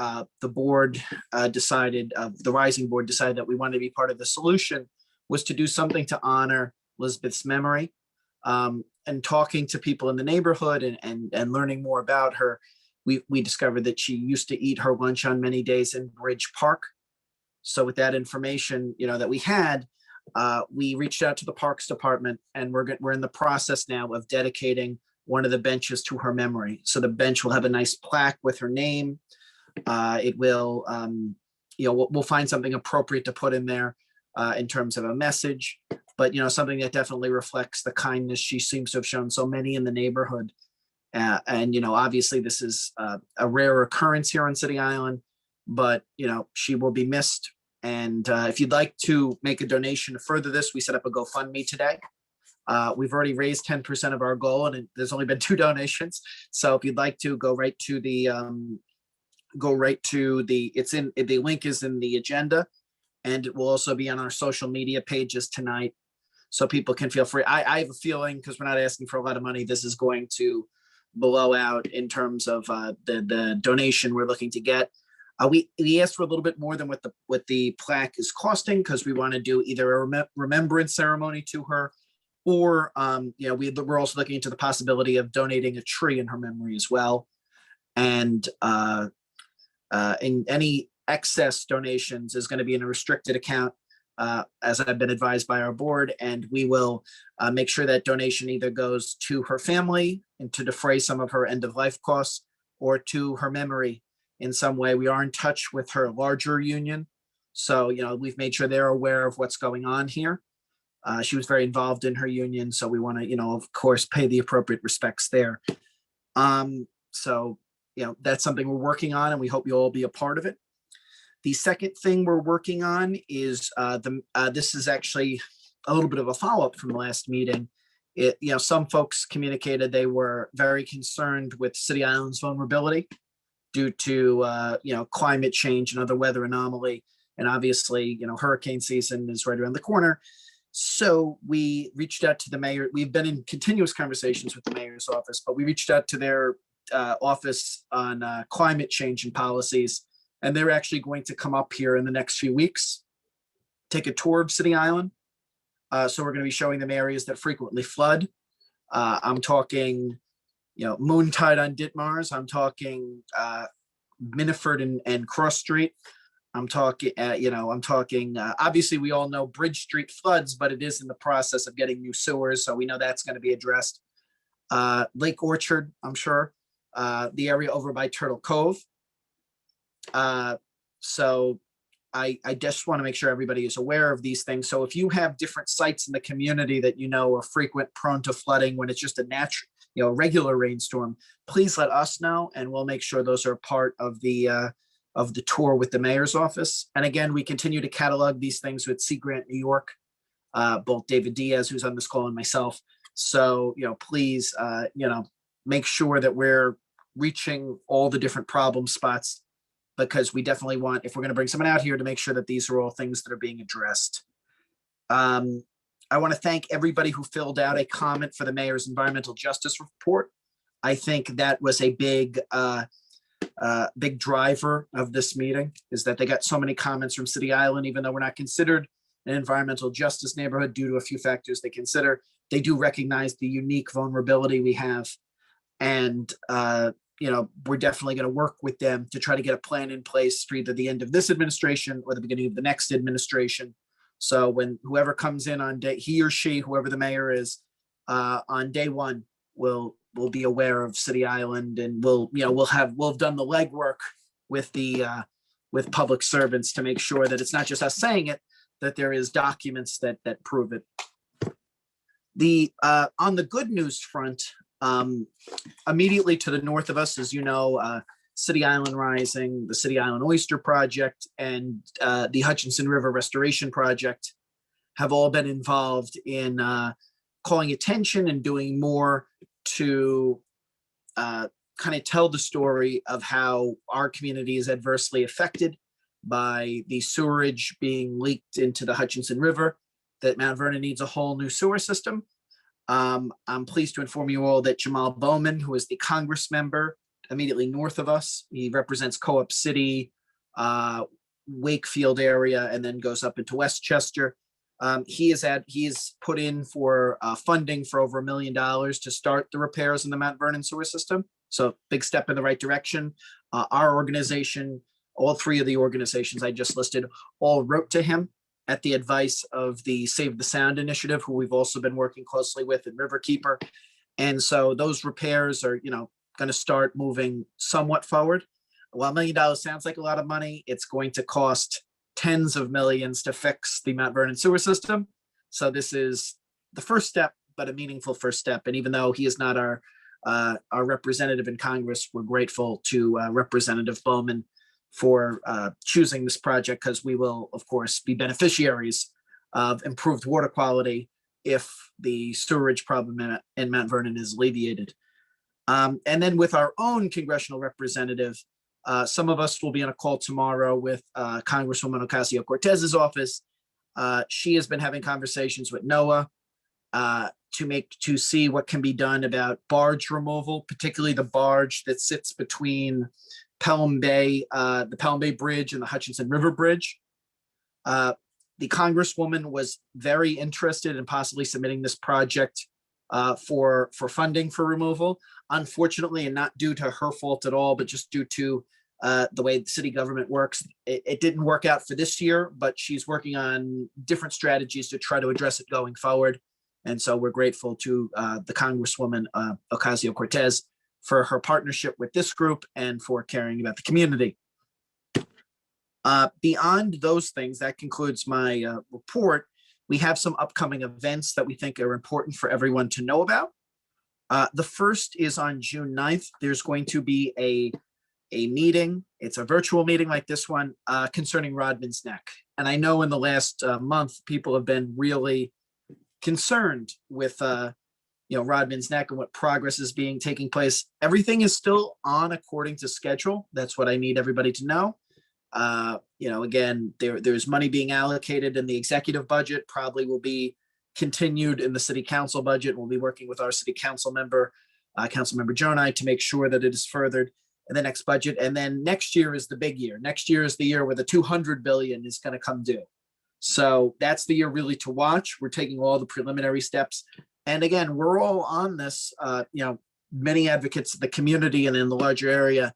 the board decided, the Rising Board decided that we wanted to be part of the solution was to do something to honor Elizabeth's memory. And talking to people in the neighborhood and learning more about her, we discovered that she used to eat her lunch on many days in Bridge Park. So with that information, you know, that we had, we reached out to the Parks Department, and we're in the process now of dedicating one of the benches to her memory. So the bench will have a nice plaque with her name. It will, you know, we'll find something appropriate to put in there in terms of a message, but, you know, something that definitely reflects the kindness she seems to have shown so many in the neighborhood. And, you know, obviously this is a rare occurrence here on City Island, but, you know, she will be missed. And if you'd like to make a donation to further this, we set up a GoFundMe today. We've already raised 10% of our goal, and there's only been 2 donations. So if you'd like to go right to the, the link is in the agenda, and it will also be on our social media pages tonight. So people can feel free. I have a feeling, because we're not asking for a lot of money, this is going to blow out in terms of the donation we're looking to get. We asked for a little bit more than what the plaque is costing, because we want to do either a remembrance ceremony to her, or you know, we're also looking into the possibility of donating a tree in her memory as well. And in any excess donations is going to be in a restricted account, as I've been advised by our board, and we will make sure that donation either goes to her family and to defray some of her end of life costs, or to her memory in some way. We are in touch with her larger union, so, you know, we've made sure they're aware of what's going on here. She was very involved in her union, so we want to, you know, of course, pay the appropriate respects there. So, you know, that's something we're working on, and we hope you'll all be a part of it. The second thing we're working on is this is actually a little bit of a follow-up from the last meeting. You know, some folks communicated they were very concerned with City Island's vulnerability due to you know, climate change and other weather anomaly, and obviously, you know, hurricane season is right around the corner. So we reached out to the mayor. We've been in continuous conversations with the mayor's office, but we reached out to their office on climate change and policies, and they're actually going to come up here in the next few weeks, take a tour of City Island. So we're going to be showing them areas that frequently flood. I'm talking, you know, Moontide on Ditmars. I'm talking Miniford and Cross Street. I'm talking, you know, obviously we all know Bridge Street floods, but it is in the process of getting new sewers. So we know that's going to be addressed. Lake Orchard, I'm sure, the area over by Turtle Cove. So I just want to make sure everybody is aware of these things. So if you have different sites in the community that you know are frequent, prone to flooding when it's just a natural, you know, regular rainstorm, please let us know, and we'll make sure those are part of the tour with the mayor's office. And again, we continue to catalog these things with Sea Grant New York, both David Diaz, who's on this call, and myself. So, you know, please, you know, make sure that we're reaching all the different problem spots, because we definitely want, if we're going to bring someone out here, to make sure that these are all things that are being addressed. I want to thank everybody who filled out a comment for the mayor's environmental justice report. I think that was a big big driver of this meeting is that they got so many comments from City Island, even though we're not considered an environmental justice neighborhood due to a few factors they consider. They do recognize the unique vulnerability we have. And, we're definitely going to work with them to try to get a plan in place for either the end of this administration or the beginning of the next administration. So when whoever comes in on day, he or she, whoever the mayor is, on day one, will be aware of City Island, and we'll have done the legwork with with public servants to make sure that it's not just us saying it, that there is documents that prove it. On the good news front, immediately to the north of us, as you know, City Island Rising, the City Island Oyster Project, and the Hutchinson River Restoration Project have all been involved in calling attention and doing more to kind of tell the story of how our community is adversely affected by the sewerage being leaked into the Hutchinson River, that Mount Vernon needs a whole new sewer system. I'm pleased to inform you all that Jamal Bowman, who is the Congress member immediately north of us, he represents Co-op City, Wakefield area, and then goes up into Westchester. He is put in for funding for over $1 million to start the repairs in the Mount Vernon sewer system. So big step in the right direction. Our organization, all three of the organizations I just listed, all wrote to him at the advice of the Save the Sound Initiative, who we've also been working closely with in Riverkeeper. And so those repairs are, going to start moving somewhat forward. While $1 million sounds like a lot of money, it's going to cost tens of millions to fix the Mount Vernon sewer system. So this is the first step, but a meaningful first step. And even though he is not our representative in Congress, we're grateful to Representative Bowman for choosing this project, because we will, of course, be beneficiaries of improved water quality if the sewerage problem in Mount Vernon is alleviated. And then with our own congressional representative, some of us will be on a call tomorrow with Congresswoman Ocasio-Cortez's office. She has been having conversations with NOAA to see what can be done about barge removal, particularly the barge that sits between Pelham Bay, the Pelham Bay Bridge and the Hutchinson River Bridge. The Congresswoman was very interested in possibly submitting this project for funding for removal. Unfortunately, and not due to her fault at all, but just due to the way the city government works, it didn't work out for this year, but she's working on different strategies to try to address it going forward. And so we're grateful to the Congresswoman Ocasio-Cortez for her partnership with this group and for caring about the community. Beyond those things, that concludes my report. We have some upcoming events that we think are important for everyone to know about. The first is on June 9th. There's going to be a meeting. It's a virtual meeting like this one concerning Rodman's Neck. And I know in the last month, people have been really concerned with Rodman's Neck and what progress is taking place. Everything is still on according to schedule. That's what I need everybody to know. Again, there's money being allocated in the executive budget, probably will be continued in the city council budget. We'll be working with our city council member, Councilmember Jonai, to make sure that it is furthered in the next budget. And then next year is the big year. Next year is the year where the 200 billion is going to come due. So that's the year really to watch. We're taking all the preliminary steps. And again, we're all on this, many advocates of the community and in the larger area,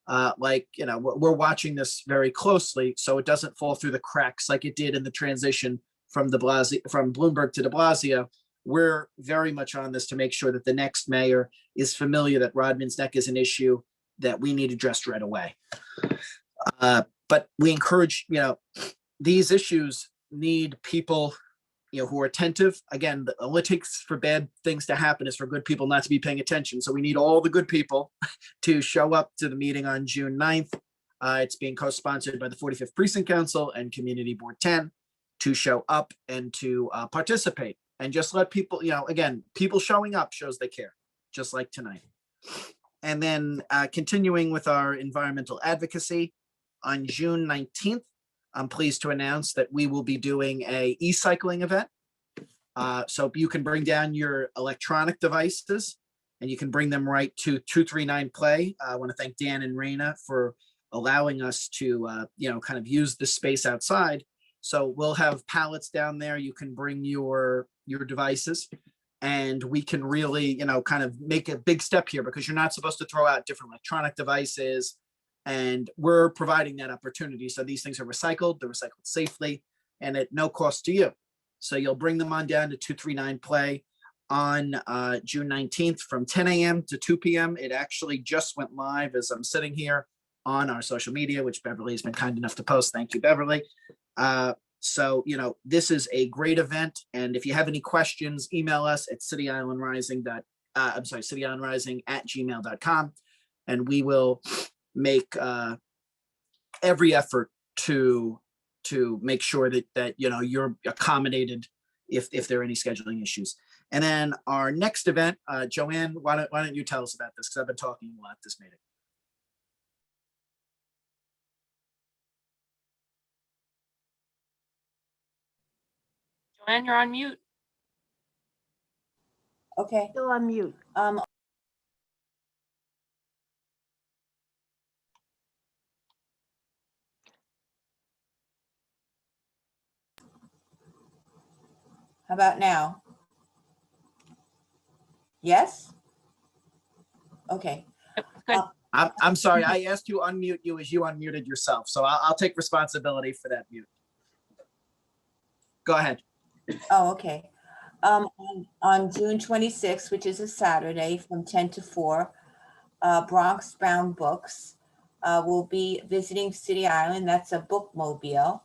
we're watching this very closely so it doesn't fall through the cracks like it did in the transition from Bloomberg to de Blasio. We're very much on this to make sure that the next mayor is familiar that Rodman's Neck is an issue that we need addressed right away. But we encourage, these issues need people, who are attentive. Again, all it takes for bad things to happen is for good people not to be paying attention. So we need all the good people to show up to the meeting on June 9th. It's being co-sponsored by the 45th Precinct Council and Community Board 10 to show up and to participate. And just let people, again, people showing up shows they care, just like tonight. And then continuing with our environmental advocacy, on June 19th, I'm pleased to announce that we will be doing a e-cycling event. So you can bring down your electronic devices and you can bring them right to 239 Play. I want to thank Dan and Raina for allowing us to, kind of use the space outside. So we'll have pallets down there. You can bring your devices, and we can really, kind of make a big step here, because you're not supposed to throw out different electronic devices, and we're providing that opportunity. So these things are recycled, they're recycled safely, and at no cost to you. So you'll bring them on down to 239 Play on June 19th from 10 a.m. to 2 p.m. It actually just went live as I'm sitting here on our social media, which Beverly has been kind enough to post. Thank you, Beverly. So, this is a great event. And if you have any questions, email us at cityislandrising@gmail.com. And we will make every effort to make sure that you're accommodated if there are any scheduling issues. And then our next event, Joanne, why don't you tell us about this? Because I've been talking a lot at this meeting. Joanne, you're on mute. Okay. Still on mute. How about now? Yes? Okay. Good. I'm sorry, I asked you unmute you as you unmuted yourself. So I'll take responsibility for that mute. Go ahead. Oh, okay. On June 26th, which is a Saturday from 10 to 4, Bronx Bound Books will be visiting City Island. That's a bookmobile,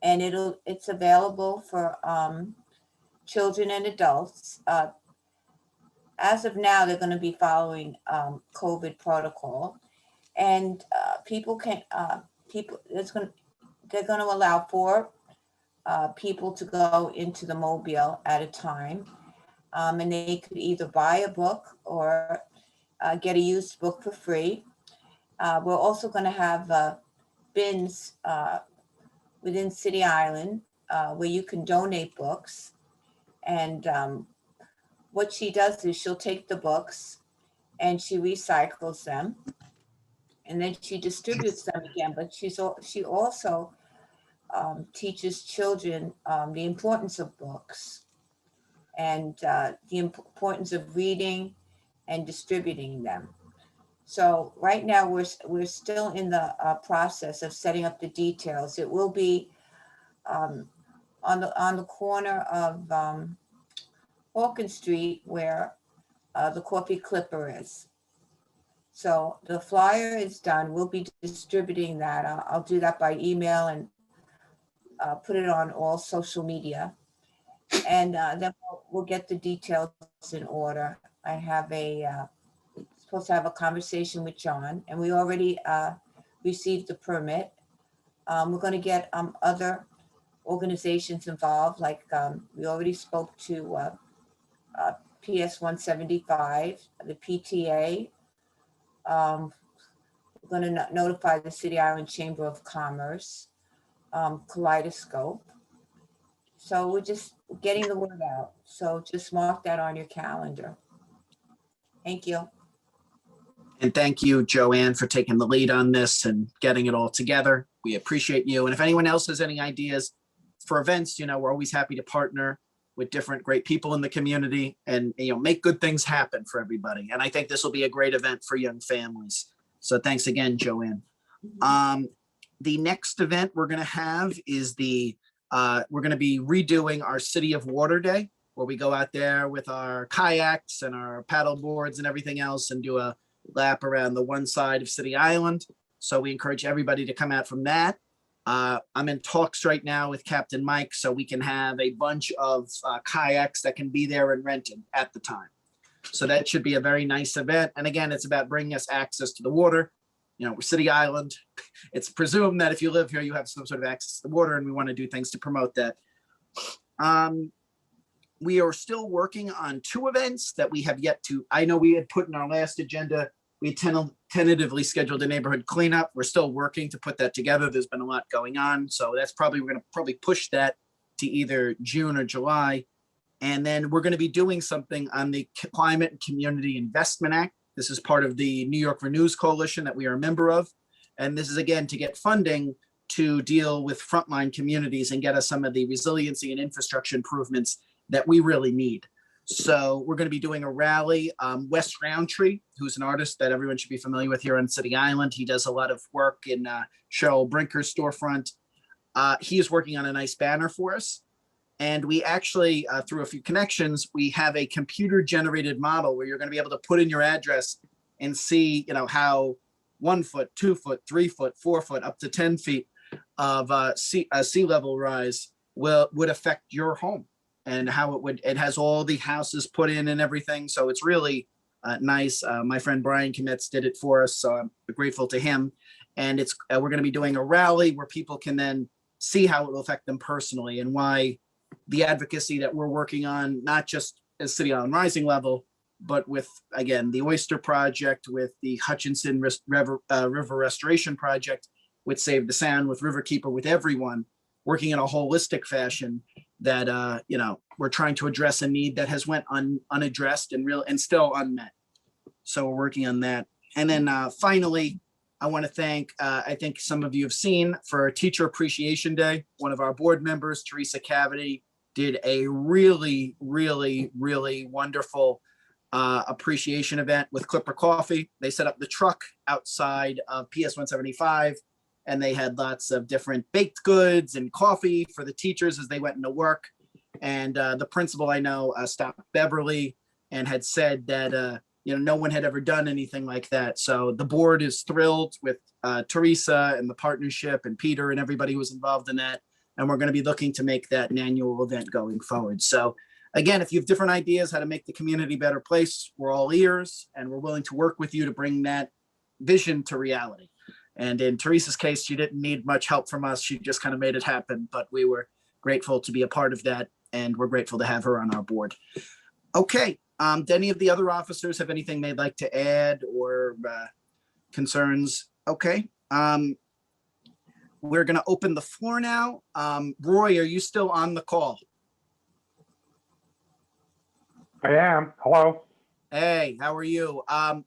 and it's available for children and adults. As of now, they're going to be following COVID protocol, and they're going to allow 4 people to go into the mobile at a time, and they could either buy a book or get a used book for free. We're also going to have bins within City Island where you can donate books. And what she does is she'll take the books and she recycles them, and then she distributes them again. But she also teaches children the importance of books and the importance of reading and distributing them. So right now we're still in the process of setting up the details. It will be on the corner of Hawkins Street where the Coffee Clipper is. So the flyer is done. We'll be distributing that. I'll do that by email and put it on all social media. And then we'll get the details in order. I have supposed to have a conversation with John, and we already received the permit. We're going to get other organizations involved, like we already spoke to PS 175, the PTA. We're going to notify the City Island Chamber of Commerce, Kaleidoscope. So we're just getting the word out. So just mark that on your calendar. Thank you. And thank you, Joanne, for taking the lead on this and getting it all together. We appreciate you. And if anyone else has any ideas for events, we're always happy to partner with different great people in the community and, make good things happen for everybody. And I think this will be a great event for young families. So thanks again, Joanne. The next event we're going to have is we're going to be redoing our City of Water Day, where we go out there with our kayaks and our paddle boards and everything else and do a lap around the one side of City Island. So we encourage everybody to come out from that. I'm in talks right now with Captain Mike, so we can have a bunch of kayaks that can be there and rented at the time. So that should be a very nice event. And again, it's about bringing us access to the water. We're City Island. It's presumed that if you live here, you have some sort of access to the water, and we want to do things to promote that. We are still working on 2 events that we have yet to, I know we had put in our last agenda, we tentatively scheduled a neighborhood cleanup. We're still working to put that together. There's been a lot going on. So we're going to probably push that to either June or July. And then we're going to be doing something on the Climate and Community Investment Act. This is part of the New York Renews Coalition that we are a member of. And this is again to get funding to deal with frontline communities and get us some of the resiliency and infrastructure improvements that we really need. So we're going to be doing a rally. Wes Roundtree, who's an artist that everyone should be familiar with here on City Island. He does a lot of work in Cheryl Brinker's storefront. He is working on a nice banner for us. And we actually, through a few connections, we have a computer generated model where you're going to be able to put in your address and see, how 1 foot, 2 foot, 3 foot, 4 foot, up to 10 feet of sea level rise would affect your home, and how it has all the houses put in and everything. So it's really nice. My friend Brian Kometz did it for us, so I'm grateful to him. And it's we're going to be doing a rally where people can then see how it will affect them personally, and why the advocacy that we're working on, not just as City Island Rising level, but with, again, the Oyster Project, with the Hutchinson River Restoration Project, with Save the Sound, with Riverkeeper, with everyone working in a holistic fashion, that we're trying to address a need that has went unaddressed and still unmet. So we're working on that. And then finally, I want to thank, I think some of you have seen, for Teacher Appreciation Day, one of our board members, Teresa Cavity, did a really, really, really wonderful appreciation event with Clipper Coffee. They set up the truck outside of PS 175, and they had lots of different baked goods and coffee for the teachers as they went into work. And the principal I know stopped Beverly and had said that no one had ever done anything like that. So the board is thrilled with Teresa and the partnership, and Peter and everybody who was involved in that. And we're going to be looking to make that an annual event going forward. So again, if you have different ideas how to make the community a better place, we're all ears, and we're willing to work with you to bring that vision to reality. And in Teresa's case, she didn't need much help from us. She just kind of made it happen, but we were grateful to be a part of that, and we're grateful to have her on our board. Okay. Do any of the other officers have anything they'd like to add or concerns? Okay. We're going to open the floor now. Roy, are you still on the call? I am. Hello. Hey, how are you?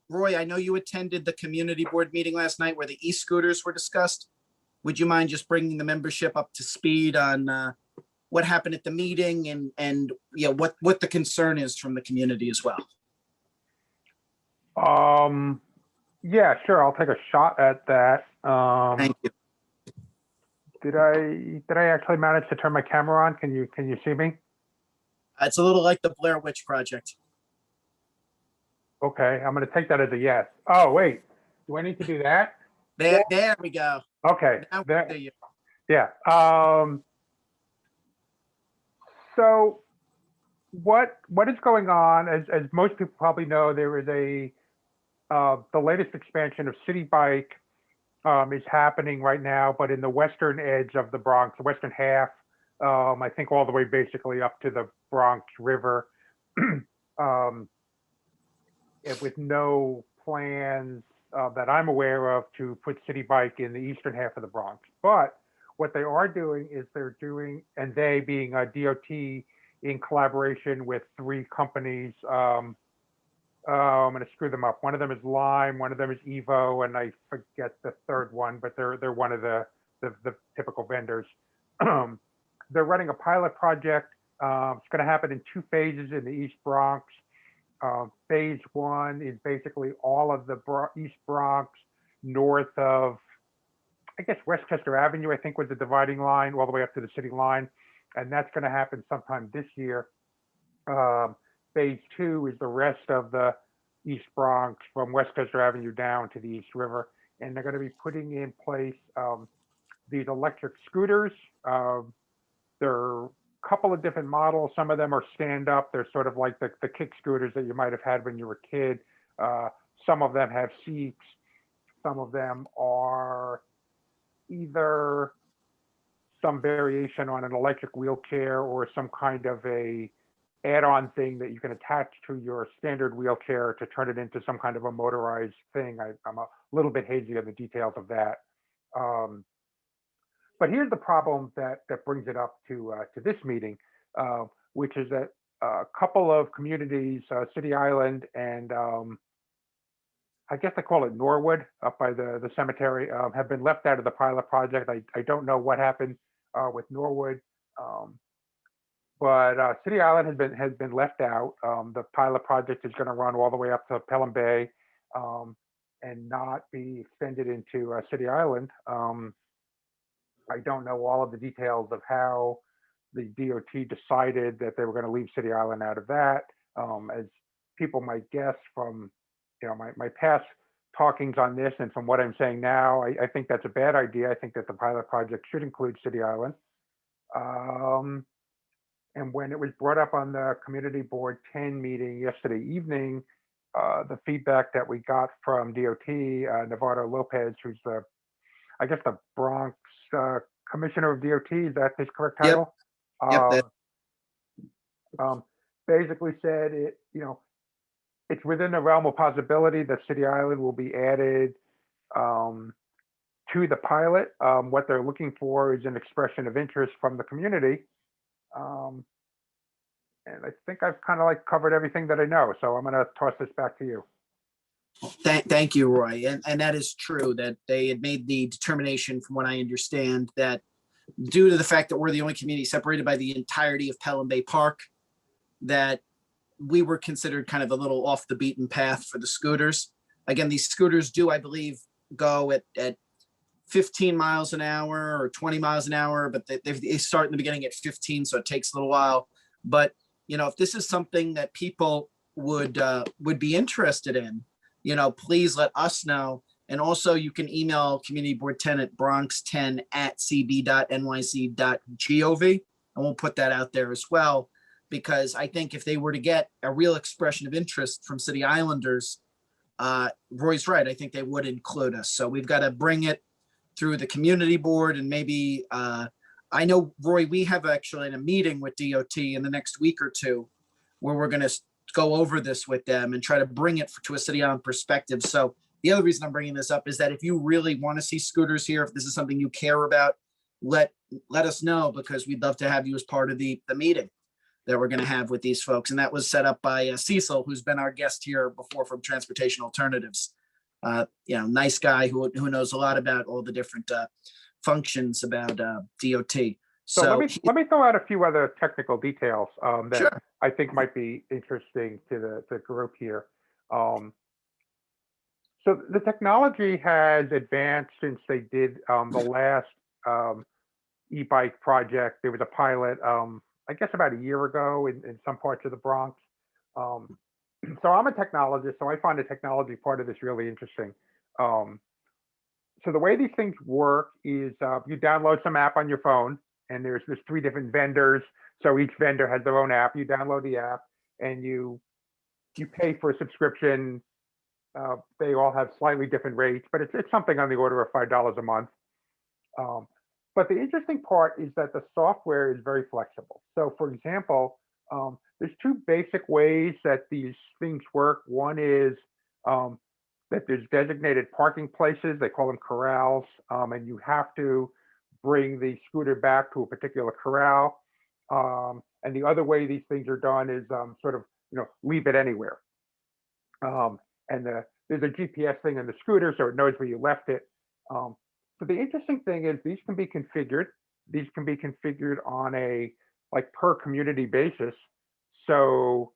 Roy, I know you attended the community board meeting last night where the e-scooters were discussed. Would you mind just bringing the membership up to speed on what happened at the meeting and what the concern is from the community as well? Yeah, sure. I'll take a shot at that. Thank you. Did I actually manage to turn my camera on? Can you see me? It's a little like the Blair Witch Project. Okay, I'm going to take that as a yes. Oh, wait. Do I need to do that? There we go. Okay. Now There, we see you. yeah. So what is going on? As most people probably know, there is the latest expansion of City Bike is happening right now, but in the western edge of the Bronx, the western half, I think all the way basically up to the Bronx River, with no plans that I'm aware of to put City Bike in the eastern half of the Bronx. But what they are doing is and they being a DOT in collaboration with 3 companies. I'm going to screw them up. One of them is Lime, one of them is Evo, and I forget the third one, but they're one of the typical vendors. They're running a pilot project. It's going to happen in 2 phases in the East Bronx. Phase 1 is basically all of the East Bronx north of, I guess, Westchester Avenue, I think, was the dividing line all the way up to the city line. And that's going to happen sometime this year. Phase 2 is the rest of the East Bronx from Westchester Avenue down to the East River. And they're going to be putting in place these electric scooters. There are a couple of different models. Some of them are stand-up. They're sort of like the kick scooters that you might have had when you were a kid. Some of them have seats. Some of them are either some variation on an electric wheelchair or some kind of a add-on thing that you can attach to your standard wheelchair to turn it into some kind of a motorized thing. I'm a little bit hazy on the details of that. But here's the problem that brings it up to this meeting, which is that a couple of communities, City Island and I guess they call it Norwood up by the cemetery, have been left out of the pilot project. I don't know what happened with Norwood, but City Island has been left out. The pilot project is going to run all the way up to Pelham Bay and not be extended into City Island. I don't know all of the details of how the DOT decided that they were going to leave City Island out of that. As people might guess from my past talkings on this and from what I'm saying now, I think that's a bad idea. I think that the pilot project should include City Island. And when it was brought up on the Community Board 10 meeting yesterday evening, the feedback that we got from DOT, Navarro Lopez, who's I guess the Bronx Commissioner of DOT, is that his correct Yep. title? Basically said it's within the realm of possibility that City Island will be added to the pilot. What they're looking for is an expression of interest from the community. And I think I've kind of covered everything that I know. So I'm going to toss this back to you. Thank you, Roy. And that is true that they had made the determination, from what I understand, that due to the fact that we're the only community separated by the entirety of Pelham Bay Park, that we were considered kind of a little off the beaten path for the scooters. Again, these scooters do, I believe, go at 15 miles an hour or 20 miles an hour, but they start in the beginning at 15, so it takes a little while. But if this is something that people would be interested in, please let us know. And also you can email Community Board 10 at bronx10@cb.nyc.gov, and we'll put that out there as well, because I think if they were to get a real expression of interest from City Islanders, Roy's right, I think they would include us. So we've got to bring it through the Community Board, and maybe I know, Roy, we have actually a meeting with DOT in the next week or two where we're going to go over this with them and try to bring it to a City Island perspective. So the other reason I'm bringing this up is that if you really want to see scooters here, if this is something you care about, let us know, because we'd love to have you as part of the meeting that we're going to have with these folks. And that was set up by Cecil, who's been our guest here before from Transportation Alternatives. Nice guy who knows a lot about all the different functions about DOT. So let me throw out a few other technical details that Sure. I think might be interesting to the group here. So the technology has advanced since they did the last e-bike project. There was a pilot, I guess about a year ago in some parts of the Bronx. So I'm a technologist, so I find the technology part of this really interesting. So the way these things work is you download some app on your phone, and there's 3 different vendors. So each vendor has their own app. You download the app and you pay for a subscription. They all have slightly different rates, but it's something on the order of $5 a month. But the interesting part is that the software is very flexible. So for example, there's 2 basic ways that these things work. One is that there's designated parking places. They call them corrals, and you have to bring the scooter back to a particular corral. And the other way these things are done is sort of, leave it anywhere. And there's a GPS thing in the scooter, so it knows where you left it. So the interesting thing is these can be configured. These can be configured on a per community basis. So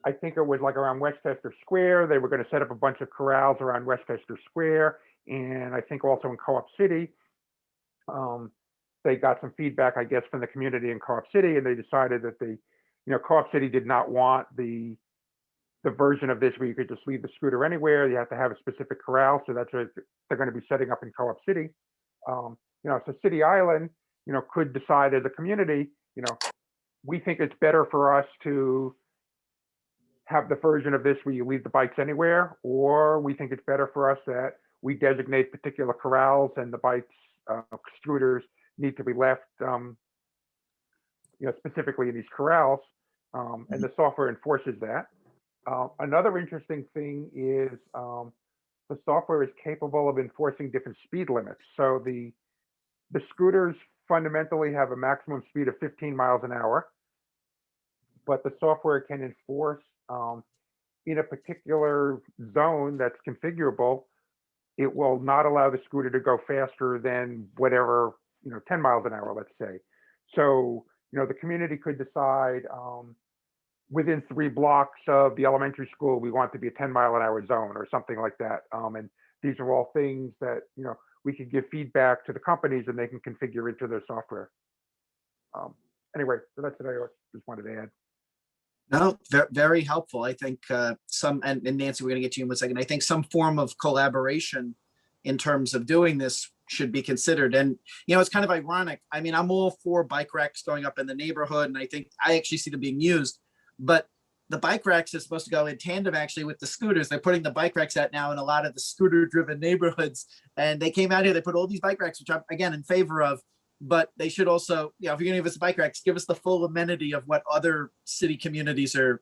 I think it was around Westchester Square. They were going to set up a bunch of corrals around Westchester Square, and I think also in Co-op City. They got some feedback, I guess, from the community in Co-op City, and they decided that Co-op City did not want the version of this where you could just leave the scooter anywhere. You have to have a specific corral, so that's what they're going to be setting up in Co-op City. So City Island, could decide as a community, we think it's better for us to have the version of this where you leave the bikes anywhere, or we think it's better for us that we designate particular corrals and the bikes, scooters need to be left, specifically in these corrals, and the software enforces that. Another interesting thing is the software is capable of enforcing different speed limits. So the the scooters fundamentally have a maximum speed of 15 miles an hour, but the software can enforce in a particular zone that's configurable, it will not allow the scooter to go faster than whatever, 10 miles an hour, let's say. So, the community could decide within 3 blocks of the elementary school, we want to be a 10-mile-an-hour zone or something like that. And these are all things that, we can give feedback to the companies and they can configure into their software. Anyway, so that's what I just wanted to add. No, very helpful. I think and Nancy, we're going to get to you in a second. I think some form of collaboration in terms of doing this should be considered. And, it's kind of ironic. I mean, I'm all for bike racks going up in the neighborhood, and I think I actually see them being used. But the bike racks are supposed to go in tandem actually with the scooters. They're putting the bike racks out now in a lot of the scooter-driven neighborhoods. And they came out here, they put all these bike racks, which I'm, again, in favor of. But they should also, if you're going to give us bike racks, give us the full amenity of what other city communities are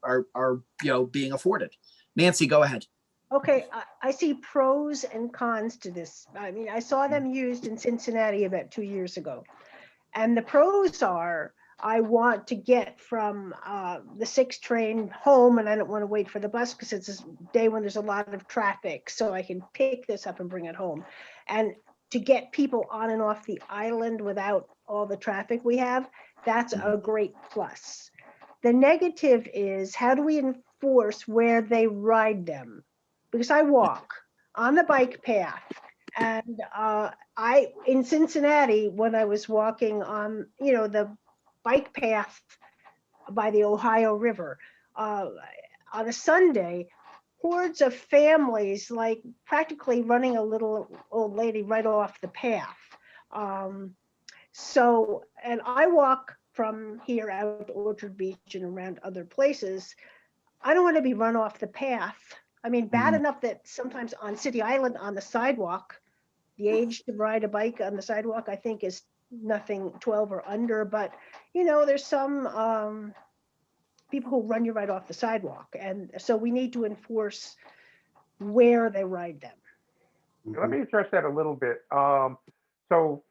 being afforded. Nancy, go ahead. Okay, I see pros and cons to this. I mean, I saw them used in Cincinnati about 2 years ago. And the pros are, I want to get from the 6 train home, and I don't want to wait for the bus because it's a day when there's a lot of traffic. So I can pick this up and bring it home. And to get people on and off the island without all the traffic we have, that's a great plus. The negative is, how do we enforce where they ride them? Because I walk on the bike path, and in Cincinnati, when I was walking on, the bike path by the Ohio River, on a Sunday, hordes of families, like practically running a little old lady right off the path. And I walk from here out to Orchard Beach and around other places. I don't want to be run off the path. I mean, bad enough that sometimes on City Island on the sidewalk, the age to ride a bike on the sidewalk, I think is nothing 12 or under, but there's some people who run you right off the sidewalk. And so we need to enforce where they ride them. Let me address that a little bit. So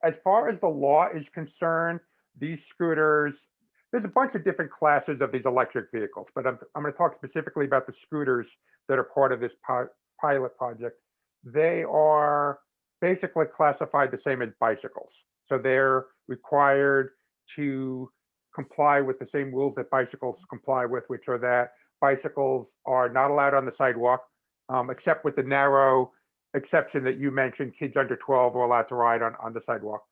as far as the law is concerned, these scooters, there's a bunch of different classes of these electric vehicles, but I'm going to talk specifically about the scooters that are part of this pilot project. They are basically classified the same as bicycles. So they're required to comply with the same rules that bicycles comply with, which are that bicycles are not allowed on the sidewalk, except with the narrow exception that you mentioned, kids under 12 are allowed to ride on the sidewalk.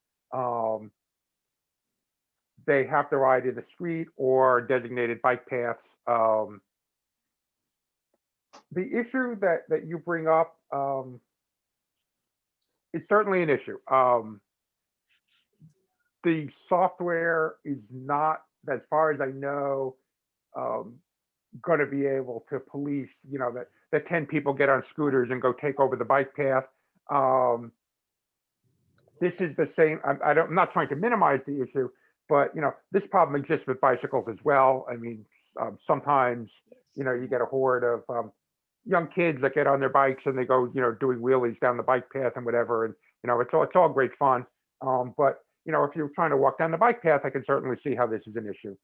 They have to ride in the street or designated bike paths. The issue that you bring up is certainly an issue. The software is not, as far as I know, going to be able to police, that 10 people get on scooters and go take over the bike path. This is the same. I'm not trying to minimize the issue, but this problem exists with bicycles as well. I mean, sometimes you get a horde of young kids that get on their bikes and they go doing wheelies down the bike path and whatever, and it's all great fun. But if you're trying to walk down the bike path, I can certainly see how this is an issue.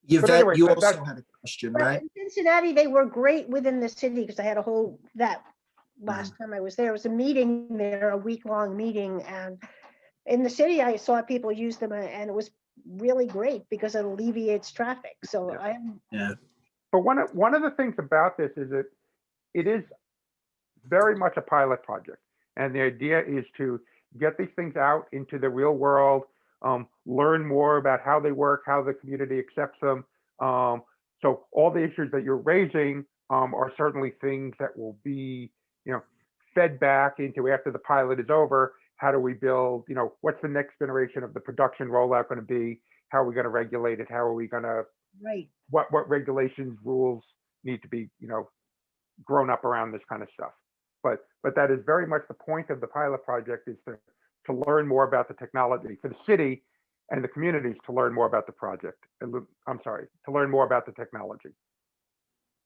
Yvette, anyway, you but also had a question, But right? in Cincinnati, they were great within the city because I had that last time I was there, it was a meeting there, a week-long meeting. And in the city, I saw people use them and it was really great because it alleviates traffic. So Yeah. But one of the things about this is that it is very much a pilot project. And the idea is to get these things out into the real world, learn more about how they work, how the community accepts them. So all the issues that you're raising are certainly things that will be, fed back into after the pilot is over. How do we build, what's the next generation of the production rollout going to be? How are we going to regulate it? How are we going to, what regulations, rules need to be, grown up around this kind of stuff. But that is very much the point of the pilot project, is to learn more about the technology for the city and the communities, to learn more about the project. I'm sorry, to learn more about the technology.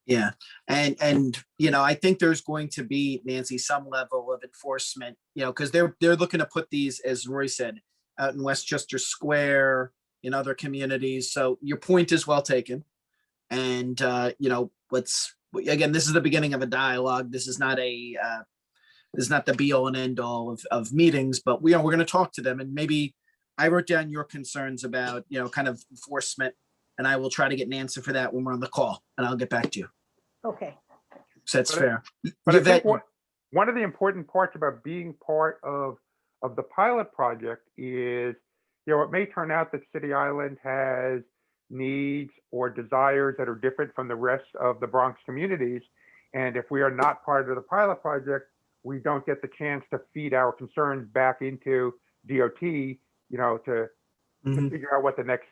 Yeah, and you know, I think there's going to be, Nancy, some level of enforcement, you know, because they're looking to put these, as Roy said, out in Westchester Square, in other communities. So your point is well taken. And you know, let's again, this is the beginning of a dialogue. This is not the be all and end all of meetings, but we're going to talk to them, and maybe I wrote down your concerns about, you know, kind of enforcement, and I will try to get an answer for that when we're on the call, and I'll get back to you. Okay. So that's But fair. But I Yvette, think one of the important parts about being part of the pilot project is, you know, it may turn out that City Island has needs or desires that are different from the rest of the Bronx communities. And if we are not part of the pilot project, we don't get the chance to feed our concerns back into DOT, you know, to Mhm, figure out what the next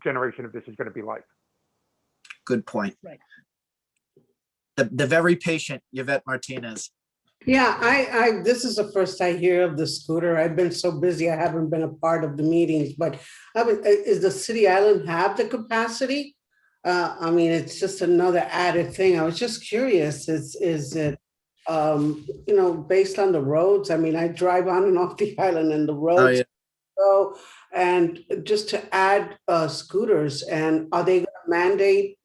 generation of this is going to be like. good point. Right. The very patient Yvette Martinez. Yeah, this is the first I hear of the scooter. I've been so busy, I haven't been a part of the meetings, but is the City Island have the capacity? I mean, it's just another added thing. I was just curious, is it, you know, based on the roads? I mean, I drive on and off the island and the Oh roads yeah. go, and just to add scooters, and are they gonna mandate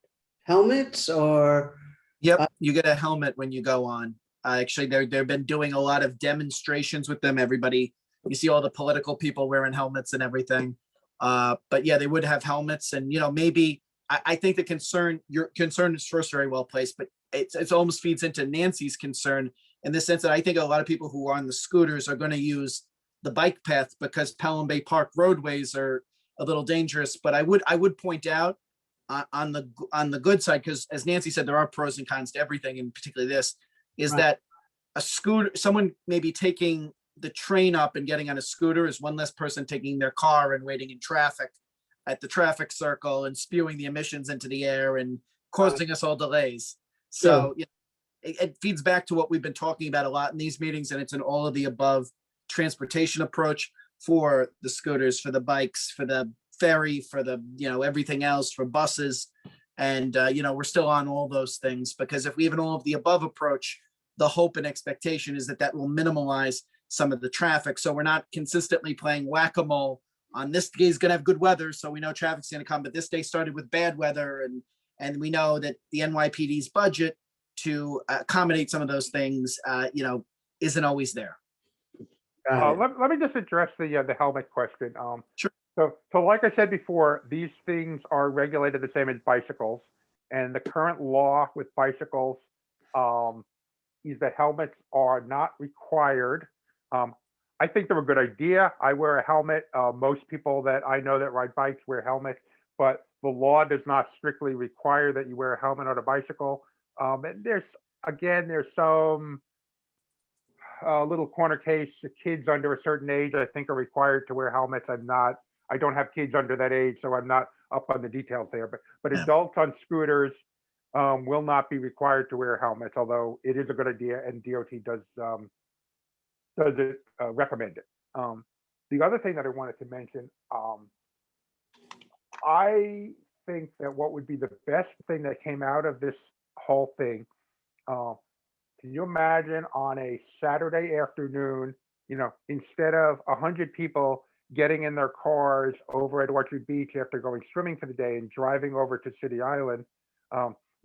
helmets or? Yep, you get a helmet when you go on. Actually, they've been doing a lot of demonstrations with them. Everybody, you see all the political people wearing helmets and everything. But yeah, they would have helmets, and you know, maybe I think your concern is first very well placed, but it almost feeds into Nancy's concern in the sense that I think a lot of people who are on the scooters are going to use the bike path because Pelham Bay Park roadways are a little dangerous. But I would point out on the good side, because as Nancy said, there are pros and cons to everything, and particularly this, is Right. that a scooter, someone maybe taking the train up and getting on a scooter is one less person taking their car and waiting in traffic at the traffic circle and spewing the emissions into the air and causing us all delays. So you know, it feeds back to what we've been talking about a lot in these meetings, and it's an all of the above transportation approach for the scooters, for the bikes, for the ferry, for the, you know, everything else, for buses. And you know, we're still on all those things, because if we have an all of the above approach, the hope and expectation is that that will minimize some of the traffic. So we're not consistently playing whack-a-mole on this day is going to have good weather, so we know traffic's going to come, but this day started with bad weather, and we know that the NYPD's budget to accommodate some of those things, you know, isn't always there. Let me just address the helmet question. Sure. So like I said before, these things are regulated the same as bicycles, and the current law with bicycles is that helmets are not required. I think they're a good idea. I wear a helmet. Most people that I know that ride bikes wear helmets, but the law does not strictly require that you wear a helmet on a bicycle. And there's some little corner case. Kids under a certain age, I think, are required to wear helmets. I don't have kids under that age, so I'm not up on the details there. But Yeah. adults on scooters will not be required to wear helmets, although it is a good idea, and DOT does recommend it. The other thing that I wanted to mention, I think that what would be the best thing that came out of this whole thing, can you imagine on a Saturday afternoon, you know, instead of 100 people getting in their cars over at Orchard Beach after going swimming for the day and driving over to City Island,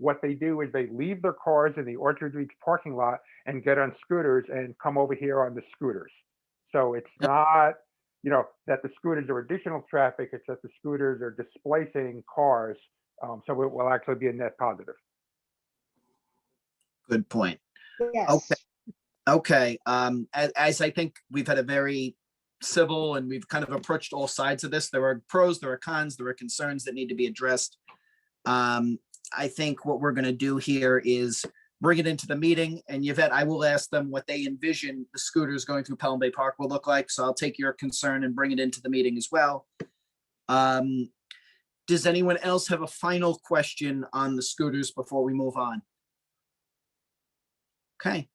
what they do is they leave their cars in the Orchard Beach parking lot and get on scooters and come over here on the scooters. So it's not, you know, that the scooters are additional traffic, it's that the scooters are displacing cars. So it will actually be a net positive. Good point. Yes. Okay. As I think we've had a very civil, and we've kind of approached all sides of this. There are pros, there are cons, there are concerns that need to be addressed. I think what we're going to do here is bring it into the meeting, and Yvette, I will ask them what they envision the scooters going through Pelham Bay Park will look like. So I'll take your concern and bring it into the meeting as well. Does anyone else have a final question on the scooters before we move on? Okay.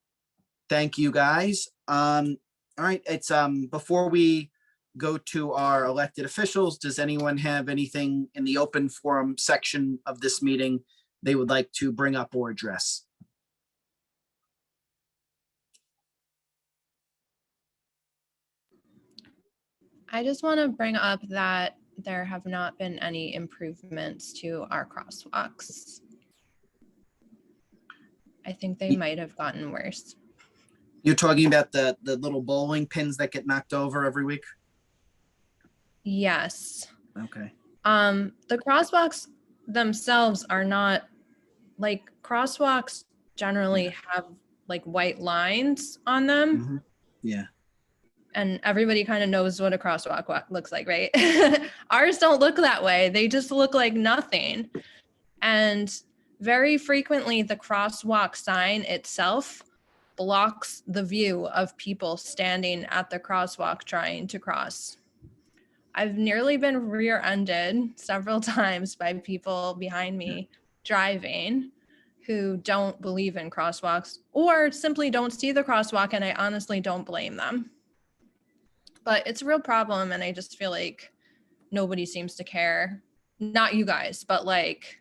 Thank you, guys. All right, it's before we go to our elected officials, does anyone have anything in the open forum section of this meeting they would like to bring up or address. I just want to bring up that there have not been any improvements to our crosswalks. I think they might have gotten worse. You're talking about the little bowling pins that get knocked over every week? Yes. Okay. The crosswalks themselves are not like crosswalks generally have like white lines on them. Mhm. Yeah. And everybody kind of knows what a crosswalk looks like, right? Ours don't look that way. They just look like nothing. And very frequently, the crosswalk sign itself blocks the view of people standing at the crosswalk trying to cross. I've nearly been rear-ended several times by people behind me driving who don't believe in crosswalks or simply don't see the crosswalk, and I honestly don't blame them. But it's a real problem, and I just feel like nobody seems to care. Not you guys, but like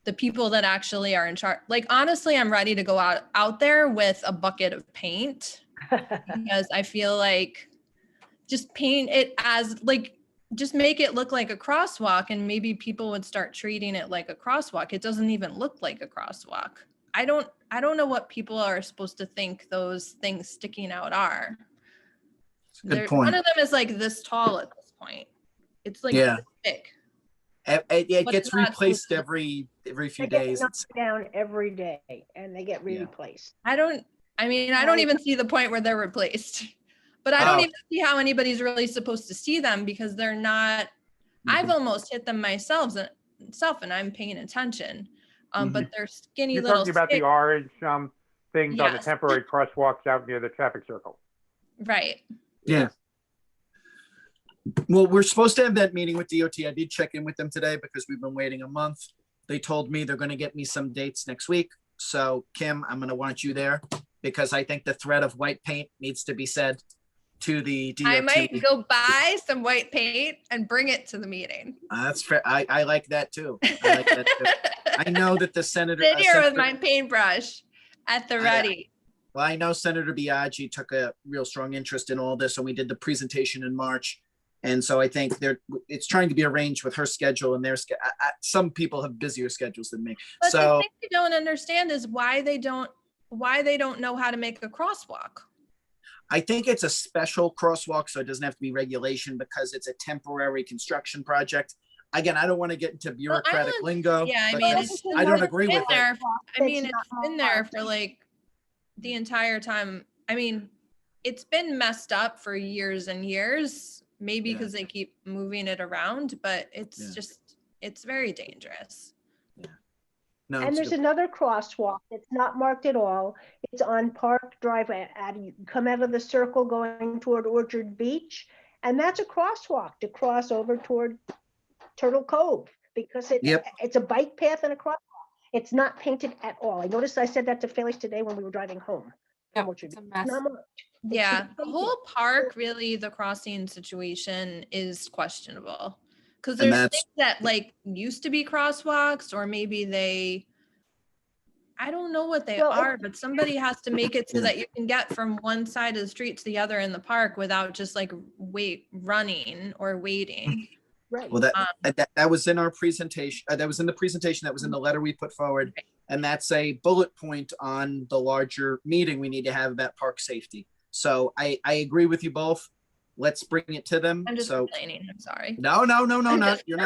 the people that actually are in charge. Like, honestly, I'm ready to go out there with a bucket of paint because I feel like just paint it as like, just make it look like a crosswalk, and maybe people would start treating it like a crosswalk. It doesn't even look like a crosswalk. I don't know what people are supposed to think those things sticking out are. Good point. One of them is like this tall at this point. It's like Yeah. this big. It But gets it's not replaced supposed every They few get days. knocked down every day and they get Yeah. replaced. I don't even see the point where they're replaced. But I don't Oh. even see how anybody's really supposed to see them because they're not. I've almost hit them myself and I'm paying attention. But they're skinny You're little talking about the sticks. orange things on the Yes. temporary crosswalks out near the traffic circle. Right. Yeah. Well, we're supposed to have that meeting with DOT. I did check in with them today because we've been waiting a month. They told me they're going to get me some dates next week. So Kim, I'm going to want you there because I think the threat of white paint needs to be said to the DOT. I might go buy some white paint and bring it to the meeting. That's fair. I like that too. I like that too. I know that the senator. Sit here with Senator- my paintbrush at the ready. Well, I know Senator Biaggi took a real strong interest in all this, and we did the presentation in March. And so I think it's trying to be arranged with her schedule and their schedule. Some people have busier schedules than me. But So the thing I don't understand is why they don't know how to make a crosswalk. I think it's a special crosswalk, so it doesn't have to be regulation because it's a temporary construction project. Again, I don't want to get into bureaucratic lingo. Yeah, I but mean, I don't agree with it. I mean, It's it's not been there marked. for like the entire time. I mean, it's been messed up for years and years, maybe Yeah. because they keep moving it around, but it's Yeah. just, it's very dangerous. No, And it's there's good. another crosswalk that's not marked at all. It's on Park Drive. You come out of the circle going toward Orchard Beach. And that's a crosswalk to cross over toward Turtle Cove because Yep. it's a bike path and a crosswalk. It's not painted at all. I noticed I said that to Felix today when we were driving home. from Yep, Orchard it's a Beach. mess. Not marked. It's Yeah, not the painted. whole park, really, the crossing situation is questionable. Because And there's that's- things that like used to be crosswalks, or maybe I don't know what they Well, are, but somebody has to make it so Yeah. that you can get from one side of the street to the other in the park without just like running or waiting. Right. Well, that was in our presentation. That was in the presentation. That was in the letter we put forward. And that's a bullet point on the larger meeting we need to have about park safety. So I agree with you both. Let's bring it to them. I'm just So complaining. I'm sorry. no, not. You're not. It's You're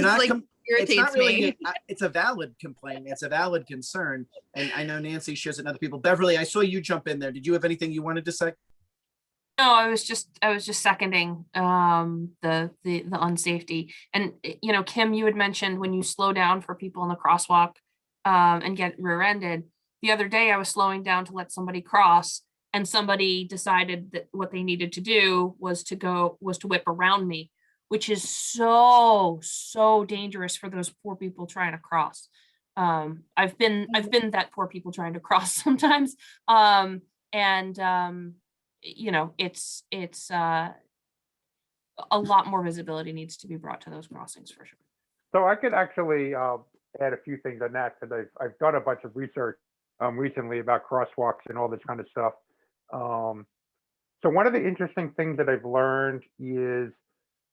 not. like It's irritates not really. me. It's a valid complaint. It's a valid concern. And I know Nancy shares it and other people. Beverly, I saw you jump in there. Did you have anything you wanted to say? No, I was just seconding the unsafety. And Kim, you had mentioned when you slow down for people in the crosswalk and get rear-ended. The other day I was slowing down to let somebody cross, and somebody decided that what they needed to do was to whip around me, which is so dangerous for those poor people trying to cross. I've been that poor people trying to cross sometimes. It's a lot more visibility needs to be brought to those crossings for sure. So I could actually add a few things on that because I've done a bunch of research recently about crosswalks and all this kind of stuff. So one of the interesting things that I've learned is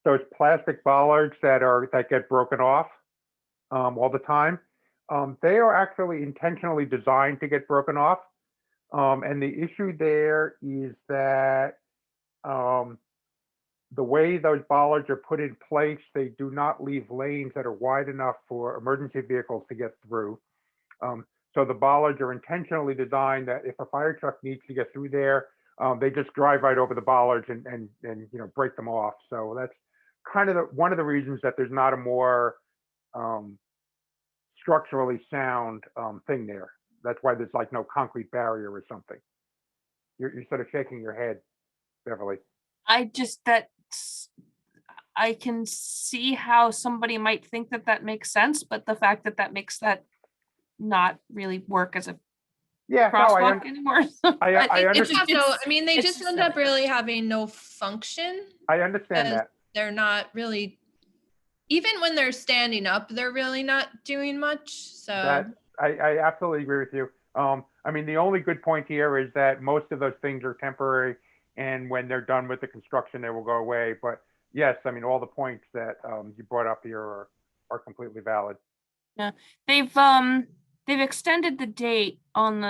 those plastic bollards that get broken off all the time. They are actually intentionally designed to get broken off. And the issue there is that the way those bollards are put in place, they do not leave lanes that are wide enough for emergency vehicles to get through. So the bollards are intentionally designed that if a fire truck needs to get through there, they just drive right over the bollards and break them off. So that's kind of one of the reasons that there's not a more structurally sound thing there. That's why there's like no concrete barrier or something. You're sort of shaking your head, Beverly. I can see how somebody might think that makes sense, but the fact that makes that not really work as a crosswalk anymore. I It's understand. also, I mean, they it's just just end up really having no function. I understand because that. They're not really, even when they're standing up, they're really not doing much. So I absolutely agree with you. I mean, the only good point here is that most of those things are temporary, and when they're done with the construction, they will go away. But yes, I mean, all the points that you brought up here are completely valid. Yeah, they've extended the date on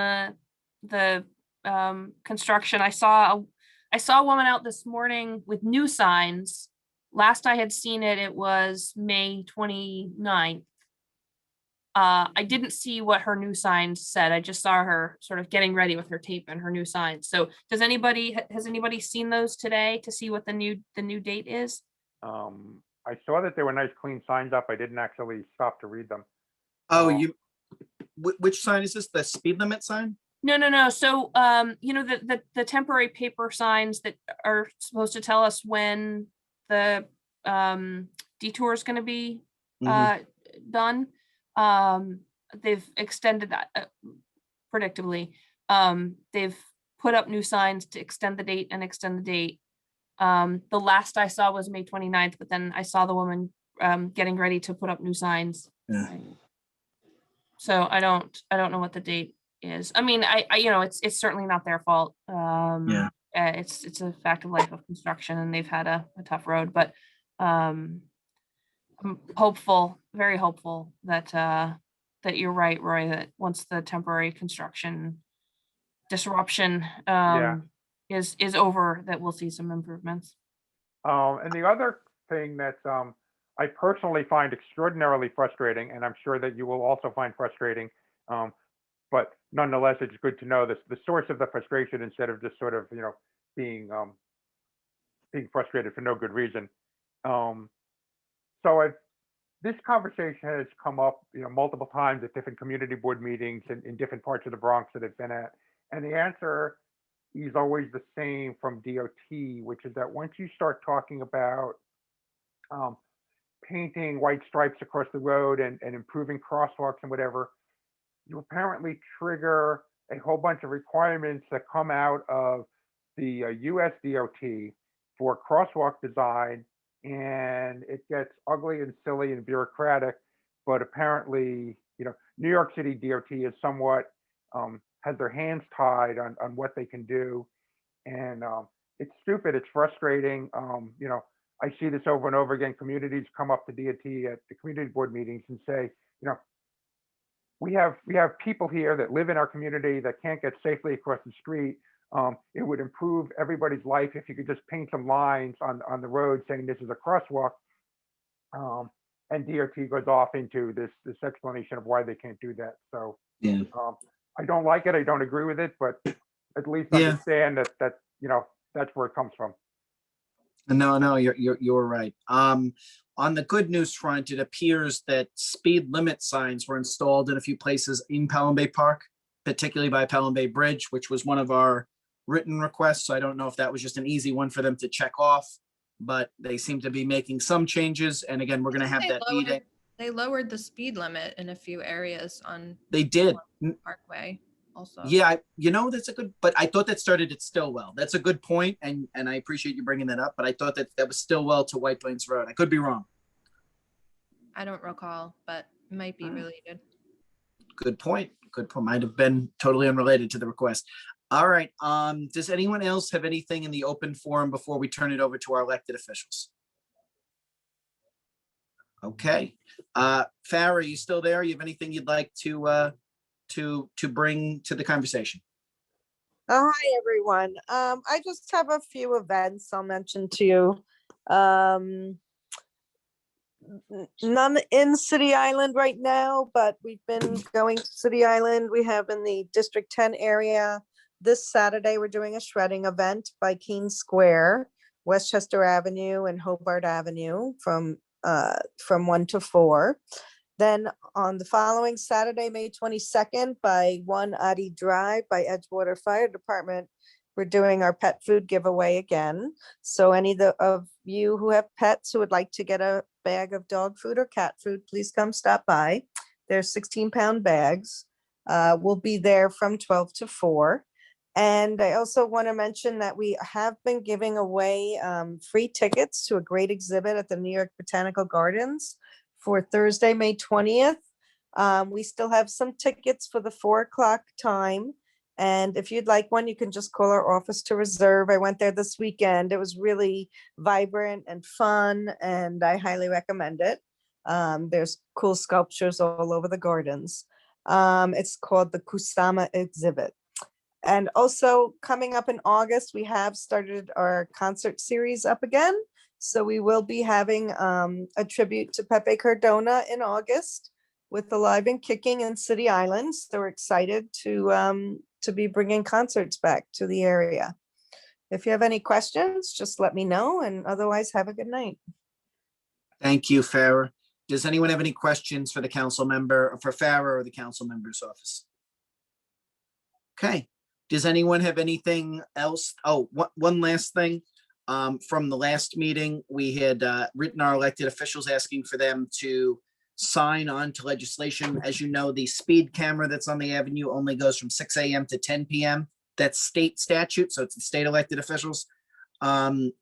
the construction. I saw a woman out this morning with new signs. Last I had seen it, it was May 29th. I didn't see what her new signs said. I just saw her sort of getting ready with her tape and her new signs. So has anybody seen those today to see what the new date is? I saw that there were nice clean signs up. I didn't actually stop to read them. Oh, which sign is this? The speed limit sign? No. So, the temporary paper signs that are supposed to tell us when the detour is going to be done. They've extended that predictably. They've put up new signs to extend the date and extend the date. The last I saw was May 29th, but then I saw the woman getting ready to put up new signs. Yeah. So I don't know what the date is. I mean, I it's certainly not their fault. It's a fact of life of construction, and they've had a tough road, but I'm hopeful, very hopeful that you're right, Roy, that once the temporary construction disruption is over, that we'll see some improvements. And the other thing that I personally find extraordinarily frustrating, and I'm sure that you will also find frustrating, but nonetheless, it's good to know the source of the frustration instead of just sort of being frustrated for no good reason. So this conversation has come up multiple times at different community board meetings in different parts of the Bronx that I've been at, and the answer is always the same from DOT, which is that once you start talking about painting white stripes across the road and improving crosswalks and whatever, you apparently trigger a whole bunch of requirements that come out of the US DOT for crosswalk design, and it gets ugly and silly and bureaucratic. But apparently, New York City DOT is somewhat has their hands tied on what they can do, and it's stupid. It's frustrating. I see this over and over again. Communities come up to DOT at the community board meetings and say, we have people here that live in our community that can't get safely across the street. It would improve everybody's life if you could just paint some lines on the road saying this is a crosswalk. And DOT goes off into this explanation of why they can't do that. So Yeah. I don't like it. I don't agree with it, but at least understand that that's where it comes from. No, you're right. On the good news front, it appears that speed limit signs were installed in a few places in Pelham Bay Park, particularly by Pelham Bay Bridge, which was one of our written requests. So I don't know if that was just an easy one for them to check off, but they seem to be making some changes. And again, we're going to have that meeting. They lowered the speed limit in a few areas on They did. Parkway also. Yeah, that's a good, but I thought that started at Stillwell. That's a good point, and I appreciate you bringing that up, but I thought that was Stillwell to White Plains Road. I could be wrong. I don't recall, but might be related. Good point. Good point. Might have been totally unrelated to the request. All right. Does anyone else have anything in the open forum before we turn it over to our elected officials? Okay. Farah, are you still there? You have anything you'd like to bring to the conversation? Oh, hi, everyone. I just have a few events I'll mention to you. None in City Island right now, but we've been going to City Island. We have in the District 10 area. This Saturday, we're doing a shredding event by Keene Square, Westchester Avenue and Hobart Avenue from 1 to 4. Then on the following Saturday, May 22nd, by 1 Adi Drive by Edgewater Fire Department, we're doing our pet food giveaway again. So any of you who have pets who would like to get a bag of dog food or cat food, please come stop by. They're 16-pound bags. We'll be there from 12 to 4. And I also want to mention that we have been giving away free tickets to a great exhibit at the New York Botanical Gardens for Thursday, May 20th. We still have some tickets for the 4 o'clock time. And if you'd like one, you can just call our office to reserve. I went there this weekend. It was really vibrant and fun, and I highly recommend it. There's cool sculptures all over the gardens. It's called the Kusama exhibit. And also coming up in August, we have started our concert series up again. So we will be having a tribute to Pepe Cardona in August with Alive and Kicking in City Island. So we're excited to be bringing concerts back to the area. If you have any questions, just let me know, and otherwise have a good night. Thank you, Farah. Does anyone have any questions for the council member, for Farah or the council member's office? Okay. Does anyone have anything else? Oh, one last thing. From the last meeting, we had written our elected officials asking for them to sign on to legislation. As you know, the speed camera that's on the avenue only goes from 6 a.m. to 10 p.m. That's state statute, so it's the state elected officials. They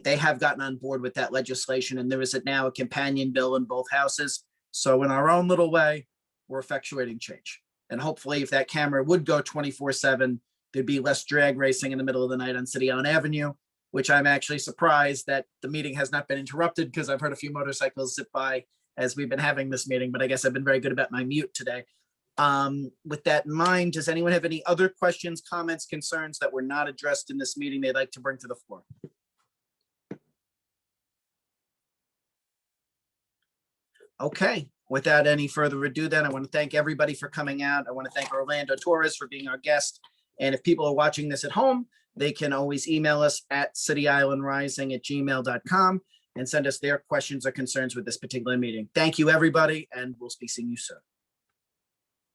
have gotten on board with that legislation, and there is now a companion bill in both houses. So in our own little way, we're effectuating change. And hopefully if that camera would go 24/7, there'd be less drag racing in the middle of the night on City Island Avenue, which I'm actually surprised that the meeting has not been interrupted, because I've heard a few motorcycles zip by as we've been having this meeting, but I guess I've been very good about my mute today. With that in mind, does anyone have any other questions, comments, concerns that were not addressed in this meeting they'd like to bring to the floor? Okay, without any further ado, then I want to thank everybody for coming out. I want to thank Orlando Torres for being our guest. And if people are watching this at home, they can always email us at cityislandrising@gmail.com and send us their questions or concerns with this particular meeting. Thank you, everybody, and we'll be seeing you soon.